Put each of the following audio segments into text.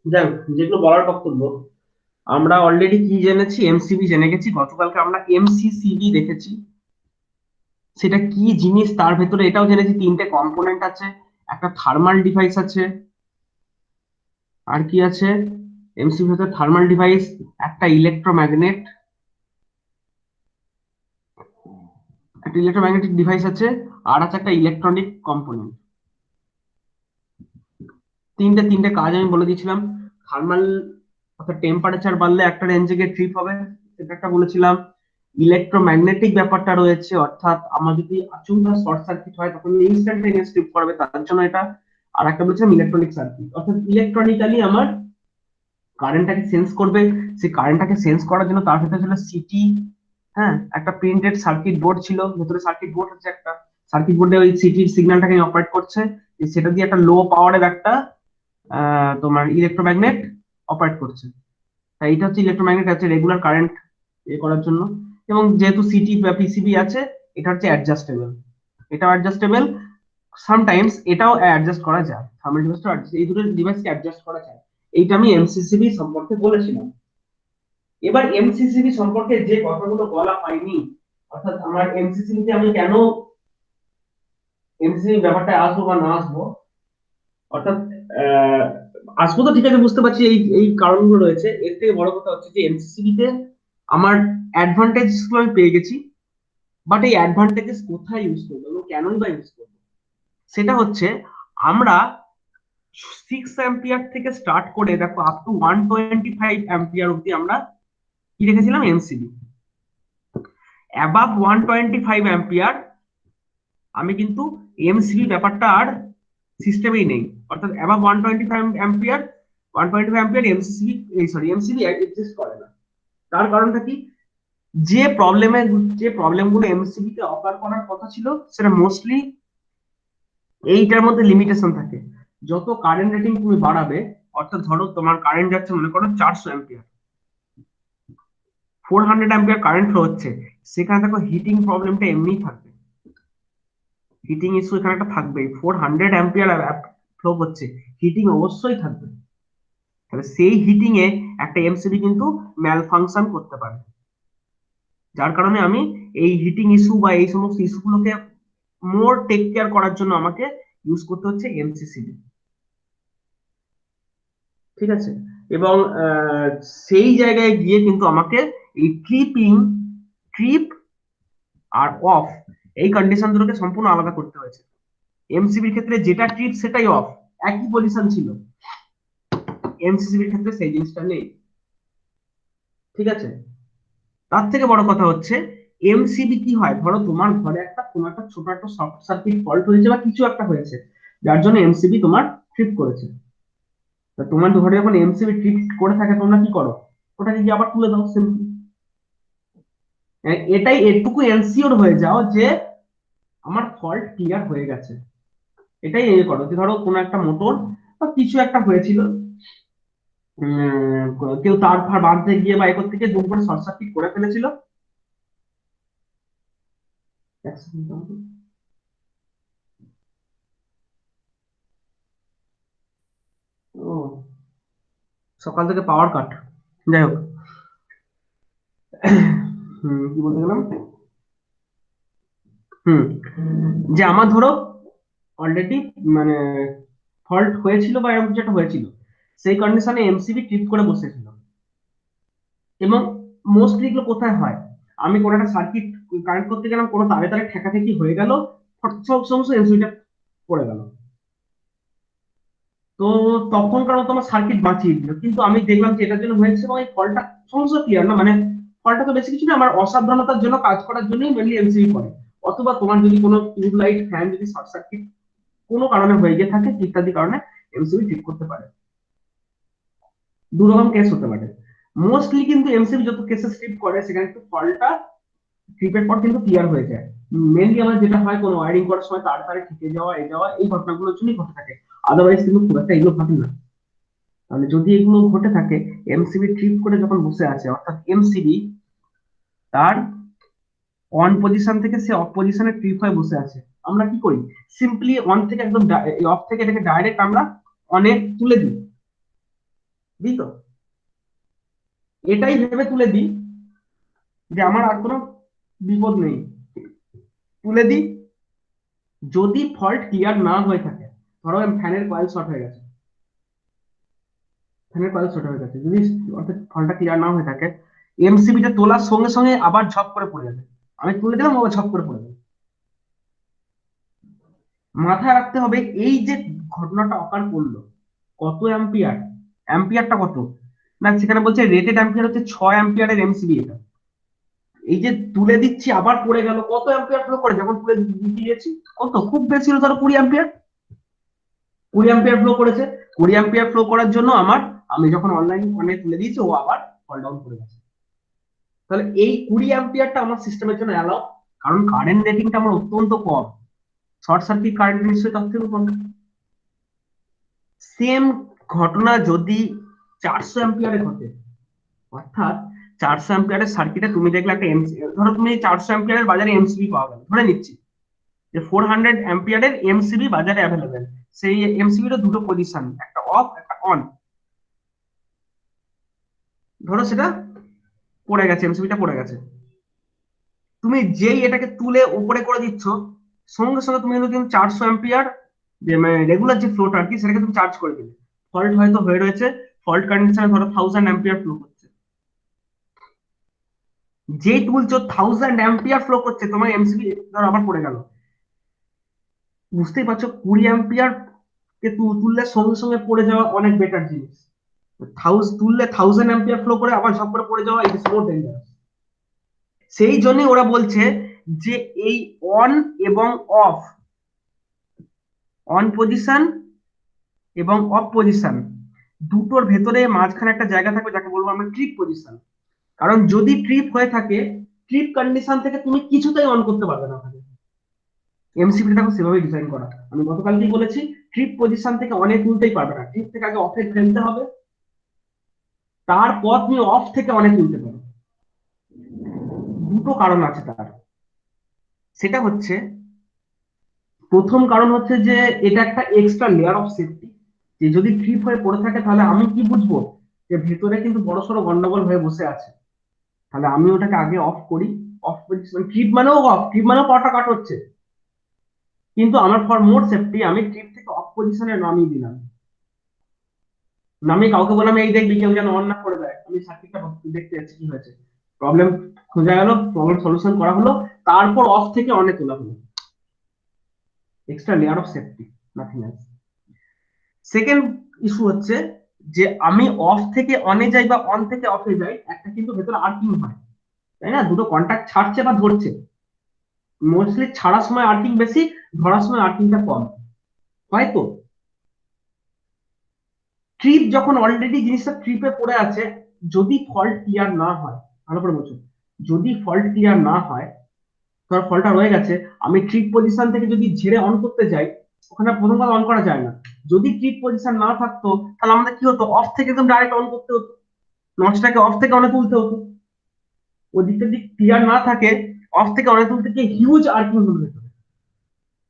যাই হোক, যেগুলো বলার বক্তব্য, আমরা অলরেডি কি জেনেছি, এমসিবি জেনে গেছি। গতকালকে আমরা এমসিসিবি দেখেছি, সেটা কি জিনিস তার ভেতরে এটাও জেনেছি। তিনটে কম্পোনেন্ট আছে, একটা থার্মাল ডিভাইস আছে, আর কি আছে এমসিবি ভেতরে? থার্মাল ডিভাইস, একটা ইলেকট্রোম্যাগনেট, একটা ইলেকট্রোম্যাগনেটিক ডিভাইস আছে, আর আছে একটা ইলেকট্রনিক কম্পোনেন্ট। তিনটে তিনটে কাজ আমি বলে দিয়েছিলাম। থার্মাল অর্থাৎ টেম্পারেচার বাড়লে একটা রেঞ্জে গিয়ে ট্রিপ হবে, সেটা একটা বলেছিলাম। ইলেকট্রোম্যাগনেটিক ব্যাপারটা রয়েছে, অর্থাৎ আমার যদি আচমকা শর্ট সার্কিট হয় তখন ইনস্ট্যান্টানিয়াস ট্রিপ করবে, তার জন্য এটা। আর একটা বলেছিলাম ইলেকট্রনিক সার্কিট, অর্থাৎ ইলেকট্রনিক্যালি আমার কারেন্টটাকে সেন্স করবে। সেই কারেন্টটাকে সেন্স করার জন্য তার ভেতরে ছিল সিটি। হ্যাঁ, একটা প্রিন্টেড সার্কিট বোর্ড ছিল, ভেতরে সার্কিট বোর্ড হচ্ছে একটা। সার্কিট বোর্ডে ওই সিটির সিগন্যালটাকে অপারেট করছে, সেটা দিয়ে একটা লো পাওয়ারের একটা তোমার ইলেকট্রোম্যাগনেট অপারেট করছে। তাই এটা হচ্ছে ইলেকট্রোম্যাগনেট, আছে রেগুলার কারেন্ট এ করার জন্য। এবং যেহেতু সিটি বা পিসিবি আছে, এটা হচ্ছে অ্যাডজাস্টেবল। এটাও অ্যাডজাস্টেবল, সামটাইমস এটাও অ্যাডজাস্ট করা যায়। থার্মাল ডিভাইসটা এই দুটো ডিভাইসকে অ্যাডজাস্ট করা যায়। এইটা আমি এমসিসিবি সম্পর্কে বলেছিলাম। এবার এমসিসিবি সম্পর্কে যে কথাগুলো বলা হয়নি, অর্থাৎ আমার এমসিসিবি তে আমি কেন এমসিসিবি ব্যাপারটা আসবো বা না আসবো, অর্থাৎ আহ, আসবো তো ঠিক আছে, বুঝতে পারছি এই এই কারণগুলো রয়েছে। এর থেকে বড় কথা হচ্ছে যে এমসিসিবি তে আমার অ্যাডভান্টেজ গুলো আমি পেয়ে গেছি, বাট এই অ্যাডভান্টেজেস কোথায় ইউজ করবো এবং কেনই বা ইউজ করবো, সেটা হচ্ছে আমরা 6 অ্যাম্পিয়ার থেকে স্টার্ট করে দেখো আপ টু 125 অ্যাম্পিয়ার অব্দি আমরা কি রেখেছিলাম, এমসিবি। অ্যাবাভ 125 অ্যাম্পিয়ার আমি কিন্তু এমসিবি ব্যাপারটা আর সিস্টেমেই নেই। অর্থাৎ above 125 ampere, 125 ampere MCCB, sorry MCB exist করে না। তার কারণটা কি? যে প্রবলেমের যে প্রবলেমগুলো এমসিবি তে অফার করার কথা ছিল, সেটা মোস্টলি এইটার মধ্যে লিমিটেশন থাকে। যত কারেন্ট রেটিং তুমি বাড়াবে, অর্থাৎ ধরো তোমার কারেন্ট যাচ্ছে মনে করো 400 অ্যাম্পিয়ার, 400 অ্যাম্পিয়ার কারেন্ট ফ্লো হচ্ছে, সেখানে দেখো হিটিং প্রবলেমটা এমনিই থাকবে। হিটিং ইস্যু এখানে একটা থাকবেই। 400 অ্যাম্পিয়ার ফ্লো হচ্ছে, হিটিং অবশ্যই থাকবে। তাহলে সেই হিটিং এ একটা এমসিবি কিন্তু ম্যাল ফাংশন করতে পারে। যার কারণে আমি এই হিটিং ইস্যু বা এই সমস্ত ইস্যুগুলোকে মোর টেক কেয়ার করার জন্য আমাকে ইউজ করতে হচ্ছে এমসিসিবি। ঠিক আছে? এবং সেই জায়গায় গিয়ে কিন্তু আমাকে এই ট্রিপ আর অফ, এই কন্ডিশন দুটোকে সম্পূর্ণ আলাদা করতে হয়েছে। এমসিবির ক্ষেত্রে যেটা ট্রিপ সেটাই অফ, একই পজিশন ছিল। এমসিসিবির ক্ষেত্রে সেই জিনিসটা নেই। ঠিক আছে? তার থেকে বড় কথা হচ্ছে এমসিবি কি হয়, ধরো তোমার ঘরে একটা কোনো একটা ছোট একটা শর্ট সার্কিট ফল্ট হয়েছে বা কিছু একটা হয়েছে, যার জন্য এমসিবি তোমার ট্রিপ করেছে। তা তোমার ঘরে যখন এমসিবি ট্রিপ করে থাকে, তোমরা কি করো? ওটাকে গিয়ে আবার তুলে দাও সিম্পলি। এটাই এটুকু এনসিওর হয়ে যাও যে আমার ফল্ট ক্লিয়ার হয়ে গেছে। এটাই করো যে ধরো কোনো একটা মোটর বা কিছু একটা হয়েছিল, কেউ তার ফার বাঁধতে গিয়ে বা এ করতে গিয়ে দুম করে শর্ট সার্কিট করে ফেলেছিল। এক সেকেন্ড দাও তো। ও, সকাল থেকে পাওয়ার কাট। যাই হোক, কি বলতে গেলাম? হুম, যে আমার ধরো অলরেডি মানে ফল্ট হয়েছিল বা এরকম যেটা হয়েছিল, সেই কন্ডিশনে এমসিবি ট্রিপ করে বসেছিল। এবং মোস্টলি এগুলো কোথায় হয়? আমি কোনো একটা সার্কিট কানেক্ট করতে গেলাম, কোনো তারে তারে ঠেকাঠেকি হয়ে গেল, সব সমস্ত এমসিবিটা পড়ে গেল। তো তখন কারণ তোমার সার্কিট বাঁচিয়ে দিল, কিন্তু আমি দেখলাম যে এটার জন্য হয়েছে এবং এই ফলটা সমস্ত ক্লিয়ার না, মানে ফলটা তো বেশি কিছু না, আমার অসাবধানতার জন্য কাজ করার জন্যই মেনলি এমসিবি করে। অথবা তোমার যদি কোনো টিউবলাইট ফ্যান যদি শর্ট সার্কিট কোনো কারণে হয়ে গিয়ে থাকে, ইত্যাদি কারণে এমসিবি ঠিক করতে পারে। দু রকম কেস হতে পারে। মোস্টলি কিন্তু এমসিবি যত কেসে স্ট্রিপ করে, সেখানে একটু ফলটা ট্রিপের পর কিন্তু ক্লিয়ার হয়ে যায়। মেনলি আমার যেটা হয়, কোনো ওয়ারিং করার সময় তার তারে ঠেকে যাওয়া, এ যাওয়া, এই ঘটনাগুলোর জন্যই ঘটে থাকে। আদারওয়াইজ কিন্তু খুব একটা এগুলো ঘটে না। তাহলে যদি এগুলো ঘটে থাকে, এমসিবি ট্রিপ করে যখন বসে আছে, অর্থাৎ এমসিবি তার অন পজিশন থেকে সে অফ পজিশনে ট্রিপ হয়ে বসে আছে, আমরা কি করি? সিম্পলি অন থেকে একদম অফ থেকে এটাকে ডাইরেক্ট আমরা অনে তুলে দিই। দিই তো, এটাই ভেবে তুলে দিই যে আমার আর কোনো বিপদ নেই, তুলে দিই। যদি ফল্ট ক্লিয়ার না হয়ে থাকে, ধরো ফ্যানের কয়েল শর্ট হয়ে গেছে, যদি অর্থাৎ ফল্টটা ক্লিয়ার না হয়ে থাকে, এমসিবিটা তোলার সঙ্গে সঙ্গে আবার ঝপ করে পড়ে যাবে। আমি তুলে দিলাম, আবার ঝপ করে পড়ে যাবে। মাথায় রাখতে হবে এই যে ঘটনাটা অকার করলো, কত অ্যাম্পিয়ার, অ্যাম্পিয়ারটা কত, না সেখানে বলছে রেটেড অ্যাম্পিয়ার হচ্ছে 6 অ্যাম্পিয়ারের এমসিবি। এটা এই যে তুলে দিচ্ছি আবার পড়ে গেল, কত অ্যাম্পিয়ার ফ্লো করে যখন তুলে দিয়েছি, কত খুব বেশি হলো ধরো 20 অ্যাম্পিয়ার, 20 অ্যাম্পিয়ার ফ্লো করেছে। 20 অ্যাম্পিয়ার ফ্লো করার জন্য আমার, আমি যখন অনলাইন মানে তুলে দিয়েছি ও আবার ফল ডাউন করে গেছে। তাহলে এই 20 অ্যাম্পিয়ারটা আমার সিস্টেমের জন্য অ্যালাউ, কারণ কারেন্ট রেটিংটা আমার অত্যন্ত কম, শর্ট সার্কিট কারেন্ট নিশ্চয়ই তার থেকে কম। সেম ঘটনা যদি 400 অ্যাম্পিয়ারে ঘটে, অর্থাৎ 400 অ্যাম্পিয়ারের সার্কিটে তুমি দেখলে একটা ধরো তুমি 400 অ্যাম্পিয়ারের বাজারে এমসিবি পাওয়া গেল, ধরে নিচ্ছি যে 400 অ্যাম্পিয়ারের এমসিবি বাজারে অ্যাভেলেবেল। সেই এমসিবির দুটো পজিশন, একটা অফ একটা অন, ধরো সেটা পড়ে গেছে, এমসিবিটা পড়ে গেছে। তুমি যেই এটাকে তুলে উপরে করে দিচ্ছ, সঙ্গে সঙ্গে তুমি কিন্তু 400 অ্যাম্পিয়ার যে মানে রেগুলার যে ফ্লোটা আর কি, সেটাকে তুমি চার্জ করে দিলে। ফল্ট হয়তো হয়ে রয়েছে, ফল্ট কন্ডিশনে ধরো 1000 অ্যাম্পিয়ার ফ্লো করছে, যেই তুলছো 1000 অ্যাম্পিয়ার ফ্লো করছে, তোমার এমসিবি ধরো আবার পড়ে গেল। বুঝতেই পারছো 20 অ্যাম্পিয়ার কে তুললে সঙ্গে সঙ্গে পড়ে যাওয়া অনেক বেটার জিনিস। তুললে 1000 অ্যাম্পিয়ার ফ্লো করে আবার ঝপ করে পড়ে যাওয়া, ইট ইস মোর ডেঞ্জারাস। সেই জন্যই ওরা বলছে যে এই অন এবং অফ, অন পজিশন এবং অফ পজিশন দুটোর ভেতরে মাঝখানে একটা জায়গা থাকবে যাকে বলবো আমরা ট্রিপ পজিশন। কারণ যদি ট্রিপ হয়ে থাকে, ট্রিপ কন্ডিশন থেকে তুমি কিছুতেই অন করতে পারবে না। এমসিবিটা দেখো সেভাবে ডিজাইন করা, আমি গতকালকেই বলেছি, ট্রিপ পজিশন থেকে অনেক তুলতেই পারবে না, ট্রিপ থেকে আগে অফে ফেলতে হবে, তারপর তুমি অফ থেকে অনেক তুলতে পারো। দুটো কারণ আছে তার। সেটা হচ্ছে, প্রথম কারণ হচ্ছে যে এটা একটা এক্সট্রা লেয়ার অফ সেফটি, যে যদি ট্রিপ হয়ে পড়ে থাকে তাহলে আমি কি বুঝবো যে ভেতরে কিন্তু বড়সড় গন্ডগোল হয়ে বসে আছে, তাহলে আমি ওটাকে আগে অফ করি। অফ পজিশন, ট্রিপ মানেও অফ, ট্রিপ মানেও পাওয়ারটা কাট হচ্ছে, কিন্তু আমার ফর মোর সেফটি আমি ট্রিপ থেকে অফ পজিশনে নামিয়ে দিলাম, নামিয়ে কাউকে বললাম এই দেখবি কেউ যেন অন না করে দেয়, আমি সার্কিটটা দেখতে যাচ্ছি কি হয়েছে, প্রবলেম খোঁজা গেল, প্রবলেম সলিউশন করা হলো, তারপর অফ থেকে অনে তোলা হলো। Extra layer of safety, nothing else. Second issue হচ্ছে যে আমি অফ থেকে অনে যাই বা অন থেকে অফে যাই, একটা কিন্তু ভেতরে আর্কিং হয়, তাই না? দুটো কন্ট্যাক্ট ছাড়ছে বা ধরছে, মোস্টলি ছাড়ার সময় আর্কিং বেশি, ধরার সময় আর্কিংটা কম, হয়তো ট্রিপ যখন অলরেডি জিনিসটা ট্রিপে পড়ে আছে, যদি ফল্ট ক্লিয়ার না হয়, ভালো করে বলছো, যদি ফল্ট ক্লিয়ার না হয়, ধর ফলটা রয়ে গেছে, আমি ট্রিপ পজিশন থেকে যদি ঝেড়ে অন করতে যাই, ওখানে প্রথম কথা অন করা যায় না। যদি ট্রিপ পজিশন না থাকতো তাহলে আমাদের কি হতো, অফ থেকে একদম ডাইরেক্ট অন করতে হতো, নচটাকে অফ থেকে অনে তুলতে হতো। ওই দিকটা যদি ক্লিয়ার না থাকে, অফ থেকে অনে তুলতে গিয়ে হিউজ আর্কিং হবে,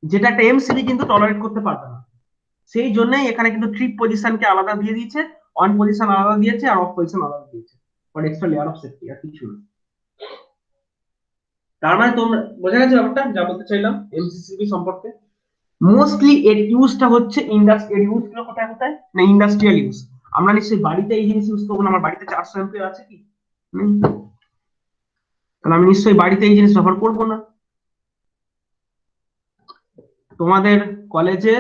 যেটা একটা এমসিবি কিন্তু টলারেট করতে পারবে না। সেই জন্যই এখানে কিন্তু ট্রিপ পজিশনকে আলাদা দিয়ে দিয়েছে, অন পজিশন আলাদা দিয়েছে, আর অফ পজিশন আলাদা দিয়েছে, for extra layer of safety, আর কিছু না। তার মানে তোমরা বোঝা গেছে ব্যাপারটা, যা বলতে চাইলাম এমসিসিবি সম্পর্কে। মোস্টলি এর ইউজটা হচ্ছে ইন্ডাস্ট্রিয়াল ইউজ গুলো, কোথায় কোথায় না, ইন্ডাস্ট্রিয়াল ইউজ। আমরা নিশ্চয়ই বাড়িতে এই জিনিস ইউজ করবো না, আমার বাড়িতে 400 অ্যাম্পিয়ার আছে কি, নেই। তাহলে আমি নিশ্চয়ই বাড়িতে এই জিনিস ব্যবহার করবো না। তোমাদের কলেজে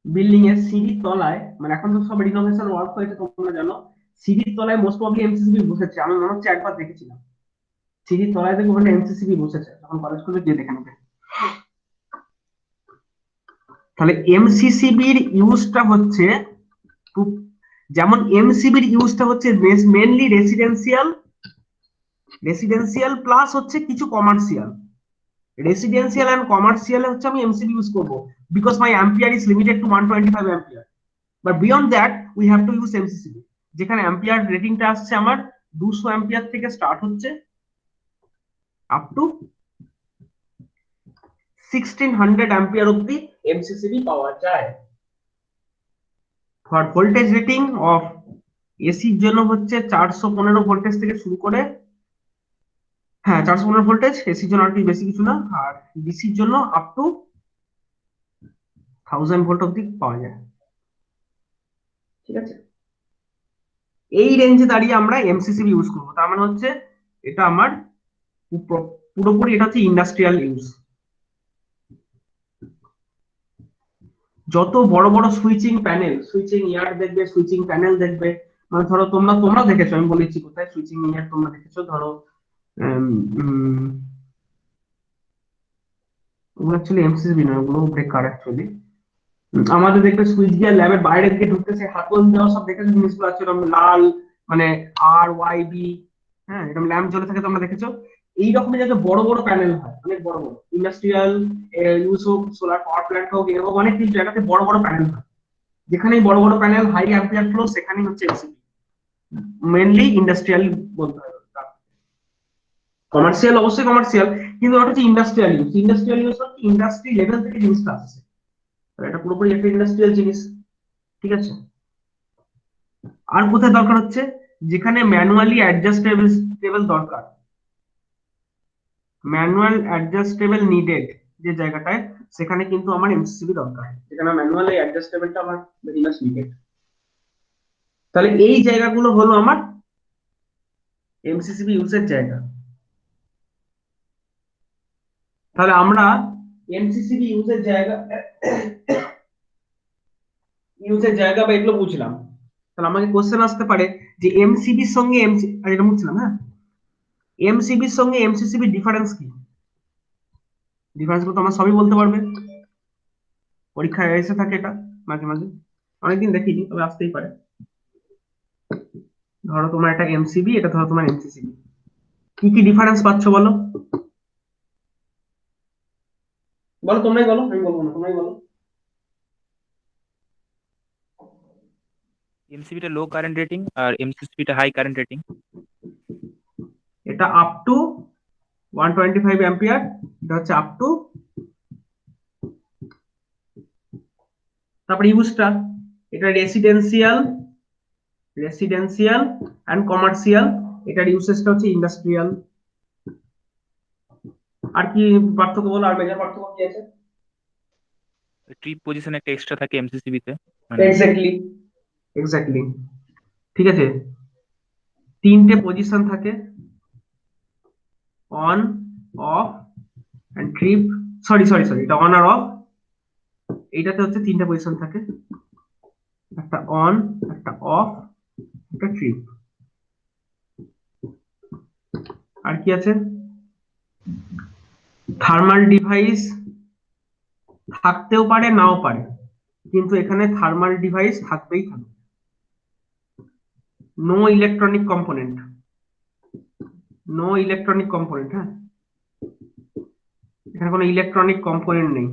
বিল্ডিং এর সিঁড়ির তলায়, মানে এখন তো সব রিনোভেশন ওয়ার্ক হয়েছে তোমরা জানো, সিঁড়ির তলায় মোস্ট প্রবলি এমসিসিবি বসেছে, আমি মনে হচ্ছে একবার দেখেছিলাম, সিঁড়ির তলায় দেখবো ওখানে এমসিসিবি বসেছে, যখন কলেজ খুলে গিয়ে দেখে নেবে। তাহলে এমসিসিবির ইউজটা হচ্ছে, যেমন এমসিবির ইউজটা হচ্ছে মেনলি রেসিডেন্সিয়াল, রেসিডেন্সিয়াল প্লাস হচ্ছে কিছু কমার্শিয়াল। রেসিডেন্সিয়াল এন্ড কমার্শিয়ালে হচ্ছে আমি এমসিবি ইউজ করবো, because my ampere is limited to 125 ampere, but beyond that we have to use MCCB, যেখানে অ্যাম্পিয়ার রেটিংটা আসছে আমার 200 অ্যাম্পিয়ার থেকে স্টার্ট হচ্ছে আপ টু 1600 অ্যাম্পিয়ার অব্দি এমসিসিবি পাওয়া যায়। ফর ভোল্টেজ রেটিং অফ এসির জন্য হচ্ছে 415 ভোল্টেজ থেকে শুরু করে, হ্যাঁ 415 ভোল্টেজ এসির জন্য, আর কি বেশি কিছু না। আর ডিসির জন্য আপ টু 1000 ভোল্ট অব্দি পাওয়া যায়। ঠিক আছে, এই রেঞ্জে দাঁড়িয়ে আমরা এমসিসিবি ইউজ করবো। তার মানে হচ্ছে এটা আমার পুরোপুরি এটা হচ্ছে ইন্ডাস্ট্রিয়াল ইউজ। যত বড় বড় সুইচিং প্যানেল, সুইচিং ইয়ার্ড দেখবে, সুইচিং প্যানেল দেখবে, মানে ধরো তোমরা দেখেছো, আমি বলেছি কোথায় সুইচিং ইয়ার্ড তোমরা দেখেছো, ধরো উম, উম, ওগুলো অ্যাকচুয়ালি এমসিসিবি নয়, ওগুলো ব্রেকার অ্যাকচুয়ালি। আমাদের দেখবে সুইচ গিয়ার ল্যাবের বাইরে দিকে ঢুকতেছে, হাতল দেওয়া সব দেখেছো জিনিসগুলো আছে এরকম লাল, মানে RYB, হ্যাঁ এরকম ল্যাম্প জ্বলে থাকে, তোমরা দেখেছো। এই রকমের যাতে বড় বড় প্যানেল হয়, অনেক বড় বড় ইন্ডাস্ট্রিয়াল ইউজ হোক, সোলার পাওয়ার প্ল্যান্ট হোক, এরকম অনেক কিছু জায়গাতে বড় বড় প্যানেল হয়। যেখানেই বড় বড় প্যানেল, হাই অ্যাম্পিয়ার ফ্লো, সেখানেই হচ্ছে এমসিবি। মেনলি ইন্ডাস্ট্রিয়াল বলতে হবে। কমার্শিয়াল অবশ্যই কমার্শিয়াল, কিন্তু ওটা হচ্ছে ইন্ডাস্ট্রিয়াল ইউজ। ইন্ডাস্ট্রিয়াল ইউজ হচ্ছে ইন্ডাস্ট্রি লেভেল থেকে জিনিসটা আসছে, এটা পুরোপুরি একটা ইন্ডাস্ট্রিয়াল জিনিস। ঠিক আছে, আর কোথায় দরকার হচ্ছে, যেখানে ম্যানুয়ালি অ্যাডজাস্টেবল দরকার, ম্যানুয়াল অ্যাডজাস্টেবল নিডেড, যে জায়গাটায়, সেখানে কিন্তু আমার এমসিসিবি দরকার, যেখানে ম্যানুয়ালি অ্যাডজাস্টেবলটা আমার ভেরি মাচ নিডেড। তাহলে এই জায়গাগুলো হলো আমার এমসিসিবি ইউজের জায়গা। তাহলে আমরা এমসিসিবি ইউজের জায়গা বা এগুলো বুঝলাম। তাহলে আমাকে কোশ্চেন আসতে পারে যে এমসিবির সঙ্গে এটা বুঝছিলাম, হ্যাঁ, এমসিবির সঙ্গে এমসিসিবি ডিফারেন্স কি? ডিফারেন্স গুলো তো আমার সবই বলতে পারবে, পরীক্ষায় এসে থাকে এটা মাঝে মাঝে, অনেকদিন দেখিনি তবে আসতেই পারে। ধরো তোমার এটা এমসিবি, এটা ধরো তোমার এমসিসিবি, কি কি ডিফারেন্স পাচ্ছ বলো? বলো, তোমরাই বলো, আমি বলবো না, তোমরাই বলো। এমসিবিটা লো কারেন্ট রেটিং আর এমসিসিবিটা হাই কারেন্ট রেটিং। এটা আপ টু 125 অ্যাম্পিয়ার, এটা হচ্ছে আপ টু, তারপরে ইউজটা, এটা রেসিডেন্সিয়াল অ্যান্ড কমার্শিয়াল, এটার ইউসেজটা হচ্ছে ইন্ডাস্ট্রিয়াল। আর কি পার্থক্য বলো, আর মেজর পার্থক্য কি আছে? ট্রিপ পজিশন একটা এক্সট্রা থাকে এমসিসিবি তে, মানে এক্স্যাক্টলি, এক্স্যাক্টলি, ঠিক আছে, তিনটে পজিশন থাকে, on, off and trip, sorry এটা অন আর অফ, এইটাতে হচ্ছে তিনটে পজিশন থাকে, একটা অন, একটা অফ, একটা ট্রিপ। আর কি আছে, থার্মাল ডিভাইস থাকতেও পারে নাও পারে, কিন্তু এখানে থার্মাল ডিভাইস থাকবেই থাকবে। No electronic component, no electronic component, হ্যাঁ, এখানে কোনো ইলেকট্রনিক কম্পোনেন্ট নেই,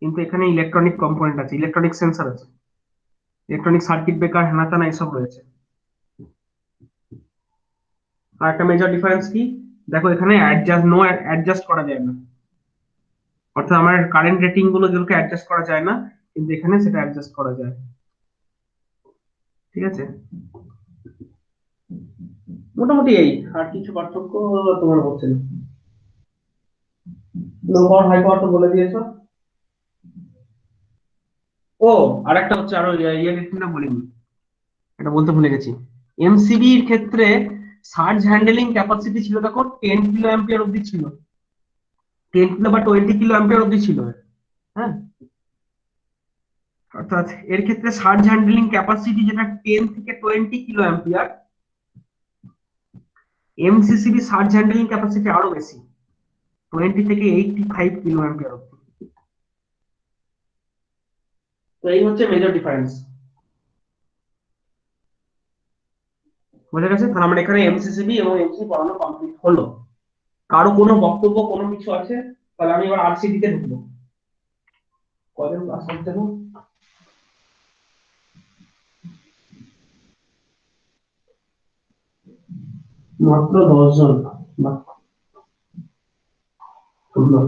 কিন্তু এখানে ইলেকট্রনিক কম্পোনেন্ট আছে, ইলেকট্রনিক সেন্সর আছে, ইলেকট্রনিক সার্কিট ব্রেকার, হেনা তেনা এইসব রয়েছে। আর একটা মেজর ডিফারেন্স কি, দেখো এখানে অ্যাডজাস্ট করা যায় না, অর্থাৎ আমার কারেন্ট রেটিং গুলো যেগুলোকে অ্যাডজাস্ট করা যায় না, কিন্তু এখানে সেটা অ্যাডজাস্ট করা যায়। ঠিক আছে, মোটামুটি এই, আর কিছু পার্থক্য তোমার বলছে না। লো পাওয়ার হাই পাওয়ার তো বলে দিয়েছো। ও, আরেকটা হচ্ছে, আরো ইয়ে রেটিংটা বলিনি, এটা বলতে ভুলে গেছি। এমসিবির ক্ষেত্রে সার্জ হ্যান্ডেলিং ক্যাপাসিটি ছিল, দেখো 10 কিলো অ্যাম্পিয়ার অব্দি ছিল, 10 কিলো বা 20 কিলো অ্যাম্পিয়ার অব্দি ছিল, হ্যাঁ, অর্থাৎ এর ক্ষেত্রে সার্জ হ্যান্ডলিং ক্যাপাসিটি যেটা 10 থেকে 20 kilo ampere, MCCB surge handling capacity আরো বেশি, 20 থেকে 85 কিলো অ্যাম্পিয়ার অব্দি। তো এই হচ্ছে মেজর ডিফারেন্স, বোঝা গেছে? তাহলে আমরা এখানে এমসিসিবি এবং এমসি পড়ানো কমপ্লিট হলো। কারো কোনো বক্তব্য, কোনো কিছু আছে? তাহলে আমি এবার আরসিডি তে ঢুকবো। কয়জন ক্লাস করতে হবে? মাত্র 10 জন, বাহ, সুন্দর।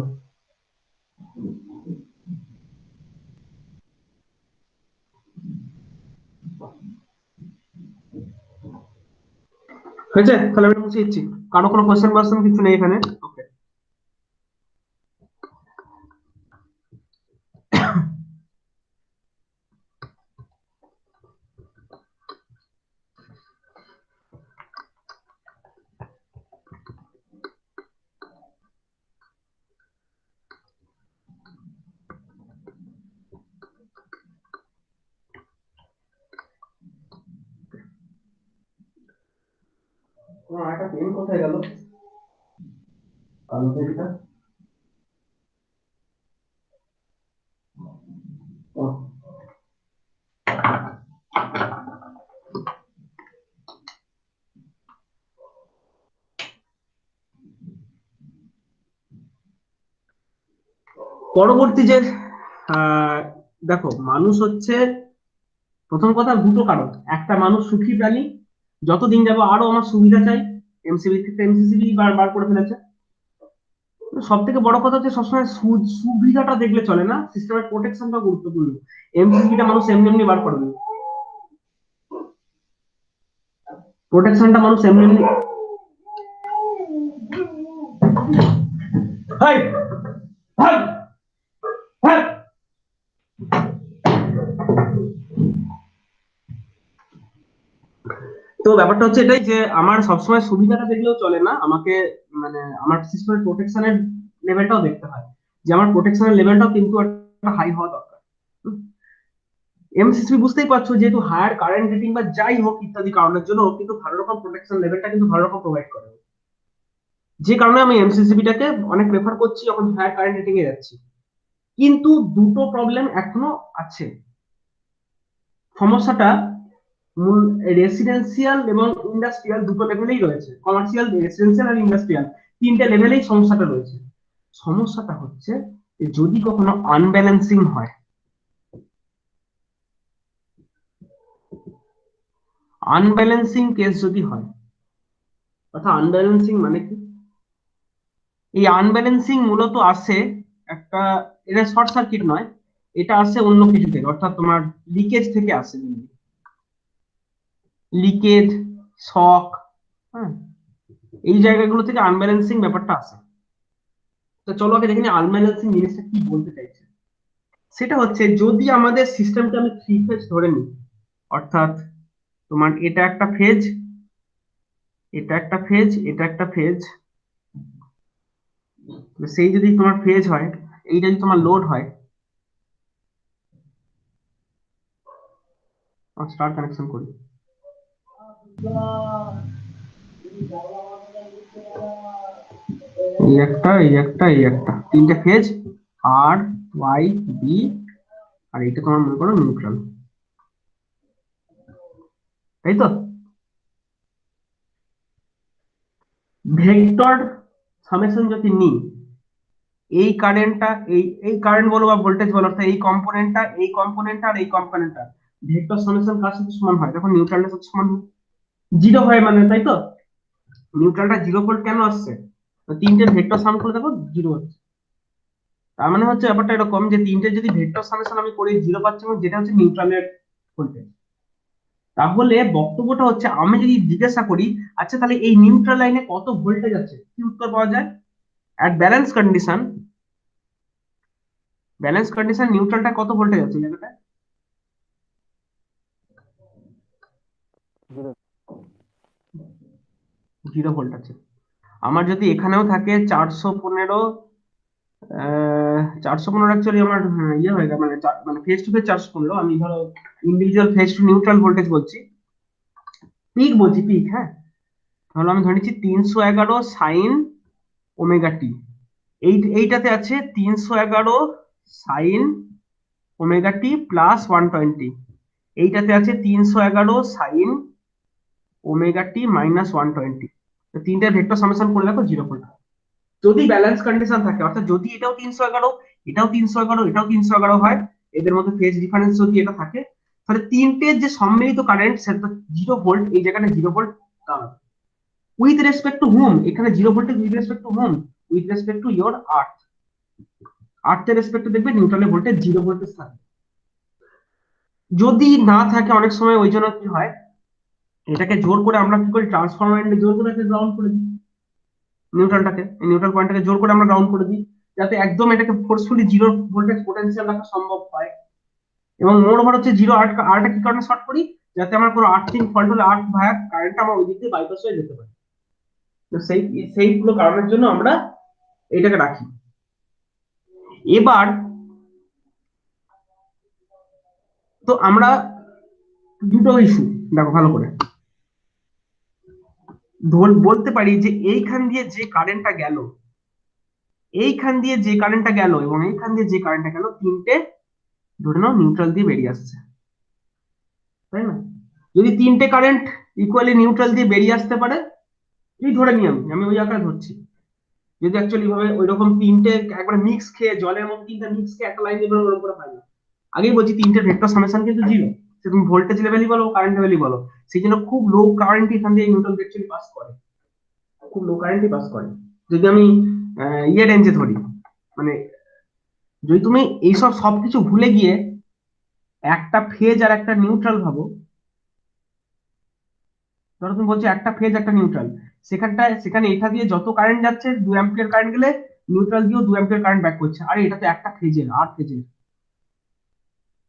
হয়েছে? তাহলে আমি মুছে দিচ্ছি। কারো কোনো কোশ্চেন কিছু নেই এখানে? ওকে। তোমার একটা পেন কোথায় গেল? কালো পেনটা? ও, পরবর্তী যে আহ, দেখো, মানুষ হচ্ছে প্রথম কথা দুটো কারণ। একটা, মানুষ সুখী প্রাণী, যতদিন যাবো আরো আমার সুবিধা চাই, এমসিবি থেকে এমসিসিবি বার বার করে ফেলেছে। সব থেকে বড় কথা হচ্ছে সবসময় সুবিধাটা দেখলে চলে না, সিস্টেমের প্রোটেকশনটা গুরুত্বপূর্ণ। এমসিসিবিটা মানুষ এমনি এমনি বার করে দেবে, প্রোটেকশনটা মানুষ এমনি এমনি। High, high, high. তো ব্যাপারটা হচ্ছে এটাই যে আমার সবসময় সুবিধাটা দেখলেও চলে না, আমাকে মানে আমার সিস্টেমের প্রোটেকশনের লেভেলটাও দেখতে হয়, যে আমার প্রোটেকশনের লেভেলটাও কিন্তু একটা হাই হওয়া দরকার। এমসিসি বুঝতেই পারছো, যেহেতু হায়ার কারেন্ট রেটিং বা যাই হোক ইত্যাদি কারণের জন্য ও কিন্তু ভালো রকম প্রোটেকশন লেভেলটা কিন্তু ভালো রকম প্রোভাইড করে, যে কারণে আমি এমসিসিবিটাকে অনেক প্রেফার করছি যখন হায়ার কারেন্ট রেটিং এ যাচ্ছি। কিন্তু দুটো প্রবলেম এখনো আছে। সমস্যাটা মূল রেসিডেন্সিয়াল এবং ইন্ডাস্ট্রিয়াল দুটো লেভেলেই রয়েছে, কমার্শিয়াল, রেসিডেন্সিয়াল আর ইন্ডাস্ট্রিয়াল তিনটে লেভেলেই সমস্যাটা রয়েছে। সমস্যাটা হচ্ছে যে যদি কখনো আনব্যালেন্সিং হয়, আনব্যালেন্সিং কেস যদি হয়, অর্থাৎ আনব্যালেন্সিং মানে কি? এই আনব্যালেন্সিং মূলত আসে একটা, এটা শর্ট সার্কিট নয়, এটা আসে অন্য কিছু থেকে, অর্থাৎ তোমার লিকেজ থেকে আসে, লিকেজ, শক, হ্যাঁ, এই জায়গাগুলো থেকে আনব্যালেন্সিং ব্যাপারটা আসে। তো চলো আগে দেখে নিই আনব্যালেন্সিং জিনিসটা কি বলতে চাইছে। সেটা হচ্ছে যদি আমাদের সিস্টেমকে আমি থ্রি ফেজ ধরে নিই, অর্থাৎ তোমার এটা একটা ফেজ, এটা একটা ফেজ, এটা একটা ফেজ, সেই যদি তোমার ফেজ হয়, এইটা যদি তোমার লোড হয়, স্টার কানেকশন করি, এই একটা, এই একটা, এই একটা, তিনটে ফেজ, আর ওয়াই বি, আর এটা তোমার মনে করো নিউট্রাল, তাই তো? ভেক্টর সামেশন যদি নিই, এই কারেন্টটা, এই কারেন্ট বলো বা ভোল্টেজ বলো, অর্থাৎ এই কম্পোনেন্টটা, এই কম্পোনেন্টটা আর এই কম্পোনেন্টটা, ভেক্টর সামেশন কার সাথে সমান হয়? যখন নিউট্রালের সাথে সমান হয়, জিরো হয় মানে, তাই তো? নিউট্রালটা 0 ভোল্ট কেন আসছে? তো তিনটে ভেক্টর সাম করে দেখো জিরো হচ্ছে। তার মানে হচ্ছে ব্যাপারটা এরকম যে তিনটে যদি ভেক্টর সামেশন আমি করি, জিরো পাচ্ছি, এবং যেটা হচ্ছে নিউট্রালের ভোল্টেজ। তাহলে বক্তব্যটা হচ্ছে আমি যদি জিজ্ঞাসা করি, আচ্ছা তাহলে এই নিউট্রাল লাইনে কত ভোল্টেজ আছে, কি উত্তর পাওয়া যায়? At balance condition, balance condition নিউট্রালটা কত ভোল্টেজ আছে এই জায়গাটায়? 0 ভোল্ট আছে। আমার যদি এখানেও থাকে 415, 415 অ্যাকচুয়ালি আমার ইয়ে হয়ে গেল, মানে মানে ফেজ টু ফেজ 415, আমি ধরো individual phase to neutral voltage বলছি, পিক বলছি, পিক, হ্যাঁ। তাহলে আমি ধরে নিচ্ছি 311 সাইন ওমেগা টি, এইটাতে আছে 311 সাইন ওমেগা টি প্লাস 120, এইটাতে আছে 311 সাইন ওমেগা টি মাইনাস 120। তিনটে ভেক্টর সামেশন করে দেখো 0 ভোল্ট। যদি ব্যালেন্স কন্ডিশন থাকে, অর্থাৎ যদি এটাও 311, এটাও 311, এটাও 311 হয়, এদের মধ্যে ফেজ ডিফারেন্স যদি এটা থাকে, তাহলে তিনটের যে সম্মিলিত কারেন্ট সেটা 0 ভোল্ট, এই জায়গাটা 0 ভোল্ট। কারণ উইথ রেসপেক্ট টু হুম, এখানে 0 voltage with respect to hmm, with respect to your earth, আর্থের রেসপেক্টে দেখবে নিউট্রালের ভোল্টেজ 0 ভোল্টেজ থাকে। যদি না থাকে অনেক সময় ওই জন্য কি হয়, এটাকে জোর করে আমরা কি করি, ট্রান্সফরমার জোর করে গ্রাউন্ড করে দিই নিউট্রালটাকে, এই নিউট্রাল পয়েন্টটাকে জোর করে আমরা গ্রাউন্ড করে দিই, যাতে একদম এটাকে ফোর্সফুলি জিরো ভোল্টেজ পোটেনশিয়াল রাখা সম্ভব হয়। এবং মোর ওভার হচ্ছে জিরো আরটা কি কারণে শর্ট করি, যাতে আমার কোনো আর্থিং ফল্ট হলে আর্থ ভায়া কারেন্ট আমার ওই দিক দিয়ে বাইপাস হয়ে যেতে পারে। তো সেইগুলো কারণের জন্য আমরা এটাকে রাখি। এবার তো আমরা দুটো ইস্যু দেখো ভালো করে, বলতে পারি যে এইখান দিয়ে যে কারেন্টটা গেল, এইখান দিয়ে যে কারেন্টটা গেল এবং এইখান দিয়ে যে কারেন্টটা গেল, তিনটে ধরে নাও নিউট্রাল দিয়ে বেরিয়ে আসছে, তাই না? যদি তিনটে কারেন্ট ইকুয়ালি নিউট্রাল দিয়ে বেরিয়ে আসতে পারে, তুই ধরে নি, আমি ওই আকারে ধরছি, যদি অ্যাকচুয়ালি ভাবে ওই রকম তিনটে একবার মিক্স খেয়ে জলের মধ্যে তিনটে মিক্স খেয়ে একটা লাইন দিয়ে ওরকম করে পাই না। আগেই বলছি তিনটে ভেক্টর সামেশন কিন্তু জিরো, সে তুমি ভোল্টেজ লেভেলই বলো কারেন্ট লেভেলই বলো, সেই জন্য খুব লো কারেন্ট এখান দিয়ে নিউট্রাল অ্যাকচুয়ালি পাস করে, খুব লো কারেন্টই পাস করে। যদি আমি ইয়ে রেঞ্জে ধরি, মানে যদি তুমি এইসব সবকিছু ভুলে গিয়ে একটা ফেজ আর একটা নিউট্রাল ভাবো, ধরো তুমি বলছো একটা ফেজ একটা নিউট্রাল, সেখানে এটা দিয়ে যত কারেন্ট যাচ্ছে 2 অ্যাম্পিয়ার কারেন্ট গেলে নিউট্রাল দিয়েও 2 অ্যাম্পিয়ার কারেন্ট ব্যাক করছে, আরে এটা তো একটা ফেজের আর ফেজের।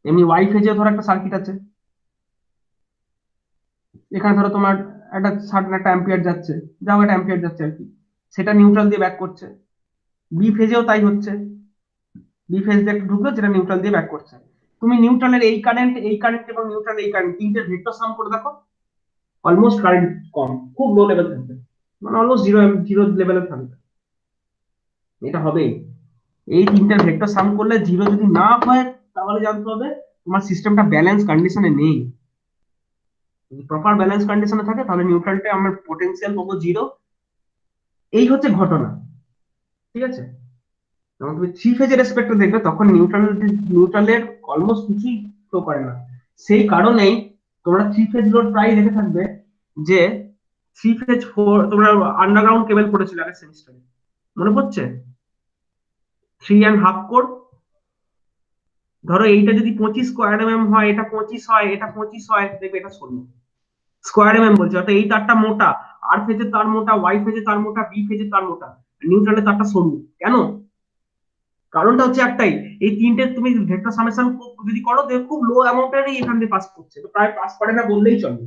এমনি ওয়াই ফেজে ধরো একটা সার্কিট আছে, এখানে ধরো তোমার একটা সার্টেন একটা অ্যাম্পিয়ার যাচ্ছে, যাও একটা অ্যাম্পিয়ার যাচ্ছে আর কি, সেটা নিউট্রাল দিয়ে ব্যাক করছে। বি ফেজেও তাই হচ্ছে, বি ফেজ দিয়ে একটা ঢুকলো যেটা নিউট্রাল দিয়ে ব্যাক করছে। তুমি নিউট্রালের এই কারেন্ট এবং নিউট্রাল এই কারেন্ট তিনটে ভেক্টর সাম করে দেখো, অলমোস্ট কারেন্ট কম, খুব লো লেভেল থাকবে, মানে অলমোস্ট জিরো জিরো লেভেলে থাকবে, এটা হবেই। এই তিনটার ভেক্টর সাম করলে জিরো যদি না হয়, তাহলে জানতে হবে তোমার সিস্টেমটা ব্যালেন্স কন্ডিশনে নেই। যদি প্রপার ব্যালেন্স কন্ডিশনে থাকে তাহলে নিউট্রালটা আমার পোটেনশিয়াল পাবো জিরো। এই হচ্ছে ঘটনা, ঠিক আছে? যখন তুমি থ্রি ফেজের রেসপেক্টে দেখবে তখন নিউট্রালের অলমোস্ট কিছুই ফ্লো করে না। সেই কারণেই তোমরা থ্রি ফেজ লোড প্রায় দেখে থাকবে যে থ্রি ফেজ ফোর, তোমরা আন্ডারগ্রাউন্ড কেবল পড়েছিলে আগের সেমিস্টারে, মনে পড়ছে? 3.5 কোর, ধরো এইটা যদি 25 স্কোয়ার হয়, এটা 25 হয়, এটা 25 হয়, দেখবে এটা 16 স্কোয়ার বলছে, অর্থাৎ এই তারটা মোটা, আর ফেজে তার মোটা, ওয়াই ফেজে তার মোটা, বি ফেজে তার মোটা, নিউট্রালের তারটা সরু। কেন? কারণটা হচ্ছে একটাই, এই তিনটে তুমি ভেক্টর সামেশন যদি করো দেখো খুব লো অ্যামাউন্টেরই এখান দিয়ে পাস করছে, তো প্রায় পাস করে না বললেই চলে।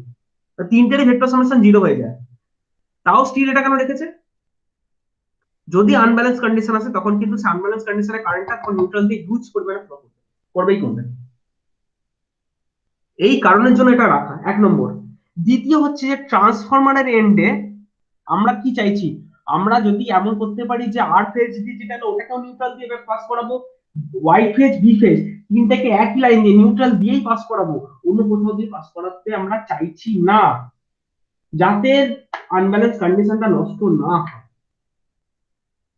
তো তিনটেরই ভেক্টর সামেশন জিরো হয়ে যায়, তাও স্টিল এটা কেন রেখেছে? যদি আনব্যালেন্স কন্ডিশন আছে তখন কিন্তু আনব্যালেন্স কন্ডিশনে কারেন্টটা তখন নিউট্রাল দিয়ে হিউজ পরিমাণে ফ্লো করবেই করবে, এই কারণের জন্য এটা রাখা এক নম্বর। দ্বিতীয় হচ্ছে যে ট্রান্সফরমারের এন্ডে আমরা কি চাইছি, আমরা যদি এমন করতে পারি যে আর ফেজ দিয়ে যেটা হলো ওটাকেও নিউট্রাল দিয়ে পাস করাবো, ওয়াই ফেজ বি ফেজ তিনটাকে একই লাইন দিয়ে নিউট্রাল দিয়েই পাস করাবো, অন্য কোথাও দিয়ে পাস করাতে আমরা চাইছি না, যাতে আনব্যালেন্স কন্ডিশনটা নষ্ট না হয়,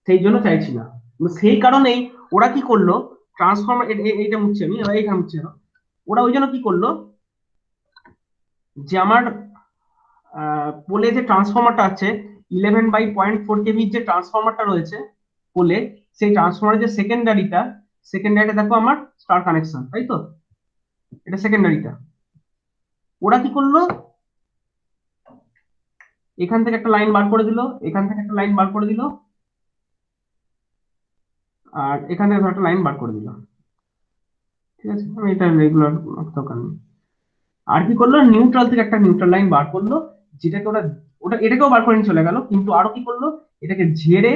সেই জন্য চাইছি না। সেই কারণেই ওরা কি করলো, ট্রান্সফরমার, এইটা মুছছে আমি, এইখানে মুছছে না। ওরা ওই জন্য কি করলো, যে আমার পোলে যে ট্রান্সফরমারটা আছে 11/0.4 কেভি যে ট্রান্সফরমারটা রয়েছে পোলে, সেই ট্রান্সফরমারের যে সেকেন্ডারিটা দেখো আমার স্টার কানেকশন, তাই তো? এটা সেকেন্ডারিটা। ওরা কি করলো, এখান থেকে একটা লাইন বার করে দিল, এখান থেকে একটা লাইন বার করে দিল, আর এখান থেকে একটা লাইন বার করে দিল, ঠিক আছে? আমি এটা রেগুলার দরকার নেই। আর কি করলো, নিউট্রাল থেকে একটা নিউট্রাল লাইন বার করলো, যেটাকে ওরা, ওটা এটাকেও বার করে নিয়ে চলে গেল, কিন্তু আরো কি করলো, এটাকে ঝেড়ে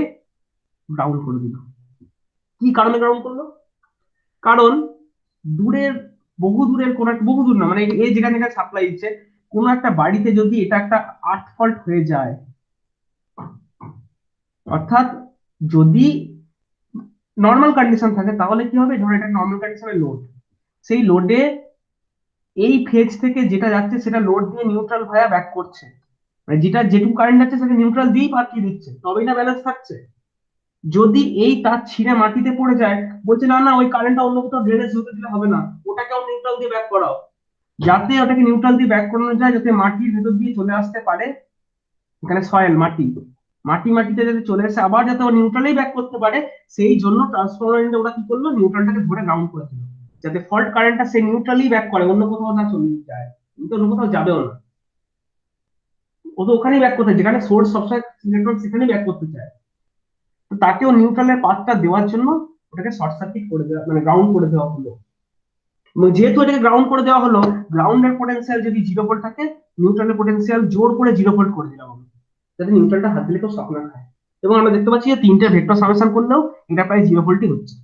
গ্রাউন্ড করে দিল। কি কারণে গ্রাউন্ড করলো? কারণ দূরের, বহু দূরের কোন একটা, বহু দূর না মানে এই যেখানে যেখানে সাপ্লাই দিচ্ছে, কোন একটা বাড়িতে যদি এটা একটা আর্থ ফল্ট হয়ে যায়, অর্থাৎ যদি নর্মাল কন্ডিশন থাকে তাহলে কি হবে, ধরো এটা নর্মাল কন্ডিশনের লোড, সেই লোডে এই ফেজ থেকে যেটা যাচ্ছে সেটা লোড দিয়ে নিউট্রাল ভায়া ব্যাক করছে, মানে যেটা যেটুকু কারেন্ট যাচ্ছে সেটা নিউট্রাল দিয়েই পাঠিয়ে দিচ্ছে, তবেই না ব্যালেন্স থাকছে। যদি এই তার ছিঁড়ে মাটিতে পড়ে যায়, বলছে না না ওই কারেন্টটা অন্য কোথাও ড্রেনেজ হতে দিলে হবে না, ওটাকেও নিউট্রাল দিয়ে ব্যাক করাও, যাতে ওটাকে নিউট্রাল দিয়ে ব্যাক করানো যায়, যাতে মাটির ভেতর দিয়ে চলে আসতে পারে, এখানে সয়েল মাটি, মাটিতে যাতে চলে এসে আবার যাতে ও নিউট্রালেই ব্যাক করতে পারে। সেই জন্য ট্রান্সফরমার ওরা কি করলো, নিউট্রালটাকে ধরে গ্রাউন্ড করে দিল, যাতে ফল্ট কারেন্টটা সে নিউট্রালি ব্যাক করে, অন্য কোথাও না চলে যায়, কিন্তু অন্য কোথাও যাবেও না। ও তো ওখানেই ব্যাক করতে, যেখানে সোর্স সবসময় ইলেকট্রন সেখানেই ব্যাক করতে চায়। তো তাকেও নিউট্রালের পাথটা দেওয়ার জন্য ওটাকে শর্ট সার্কিট করে দেওয়া, মানে গ্রাউন্ড করে দেওয়া হলো। এবং যেহেতু এটাকে গ্রাউন্ড করে দেওয়া হলো, গ্রাউন্ডের পোটেনশিয়াল যদি 0 ভোল্ট থাকে, নিউট্রালের পোটেনশিয়াল জোর করে 0 ভোল্ট করে দিলাম আমি, যাতে নিউট্রালটা হাত দিলে কেউ শক না খায়। এবং আমরা দেখতে পাচ্ছি যে তিনটে ভেক্টর সামেশন করলেও এটা প্রায় 0 ভোল্টই হচ্ছে।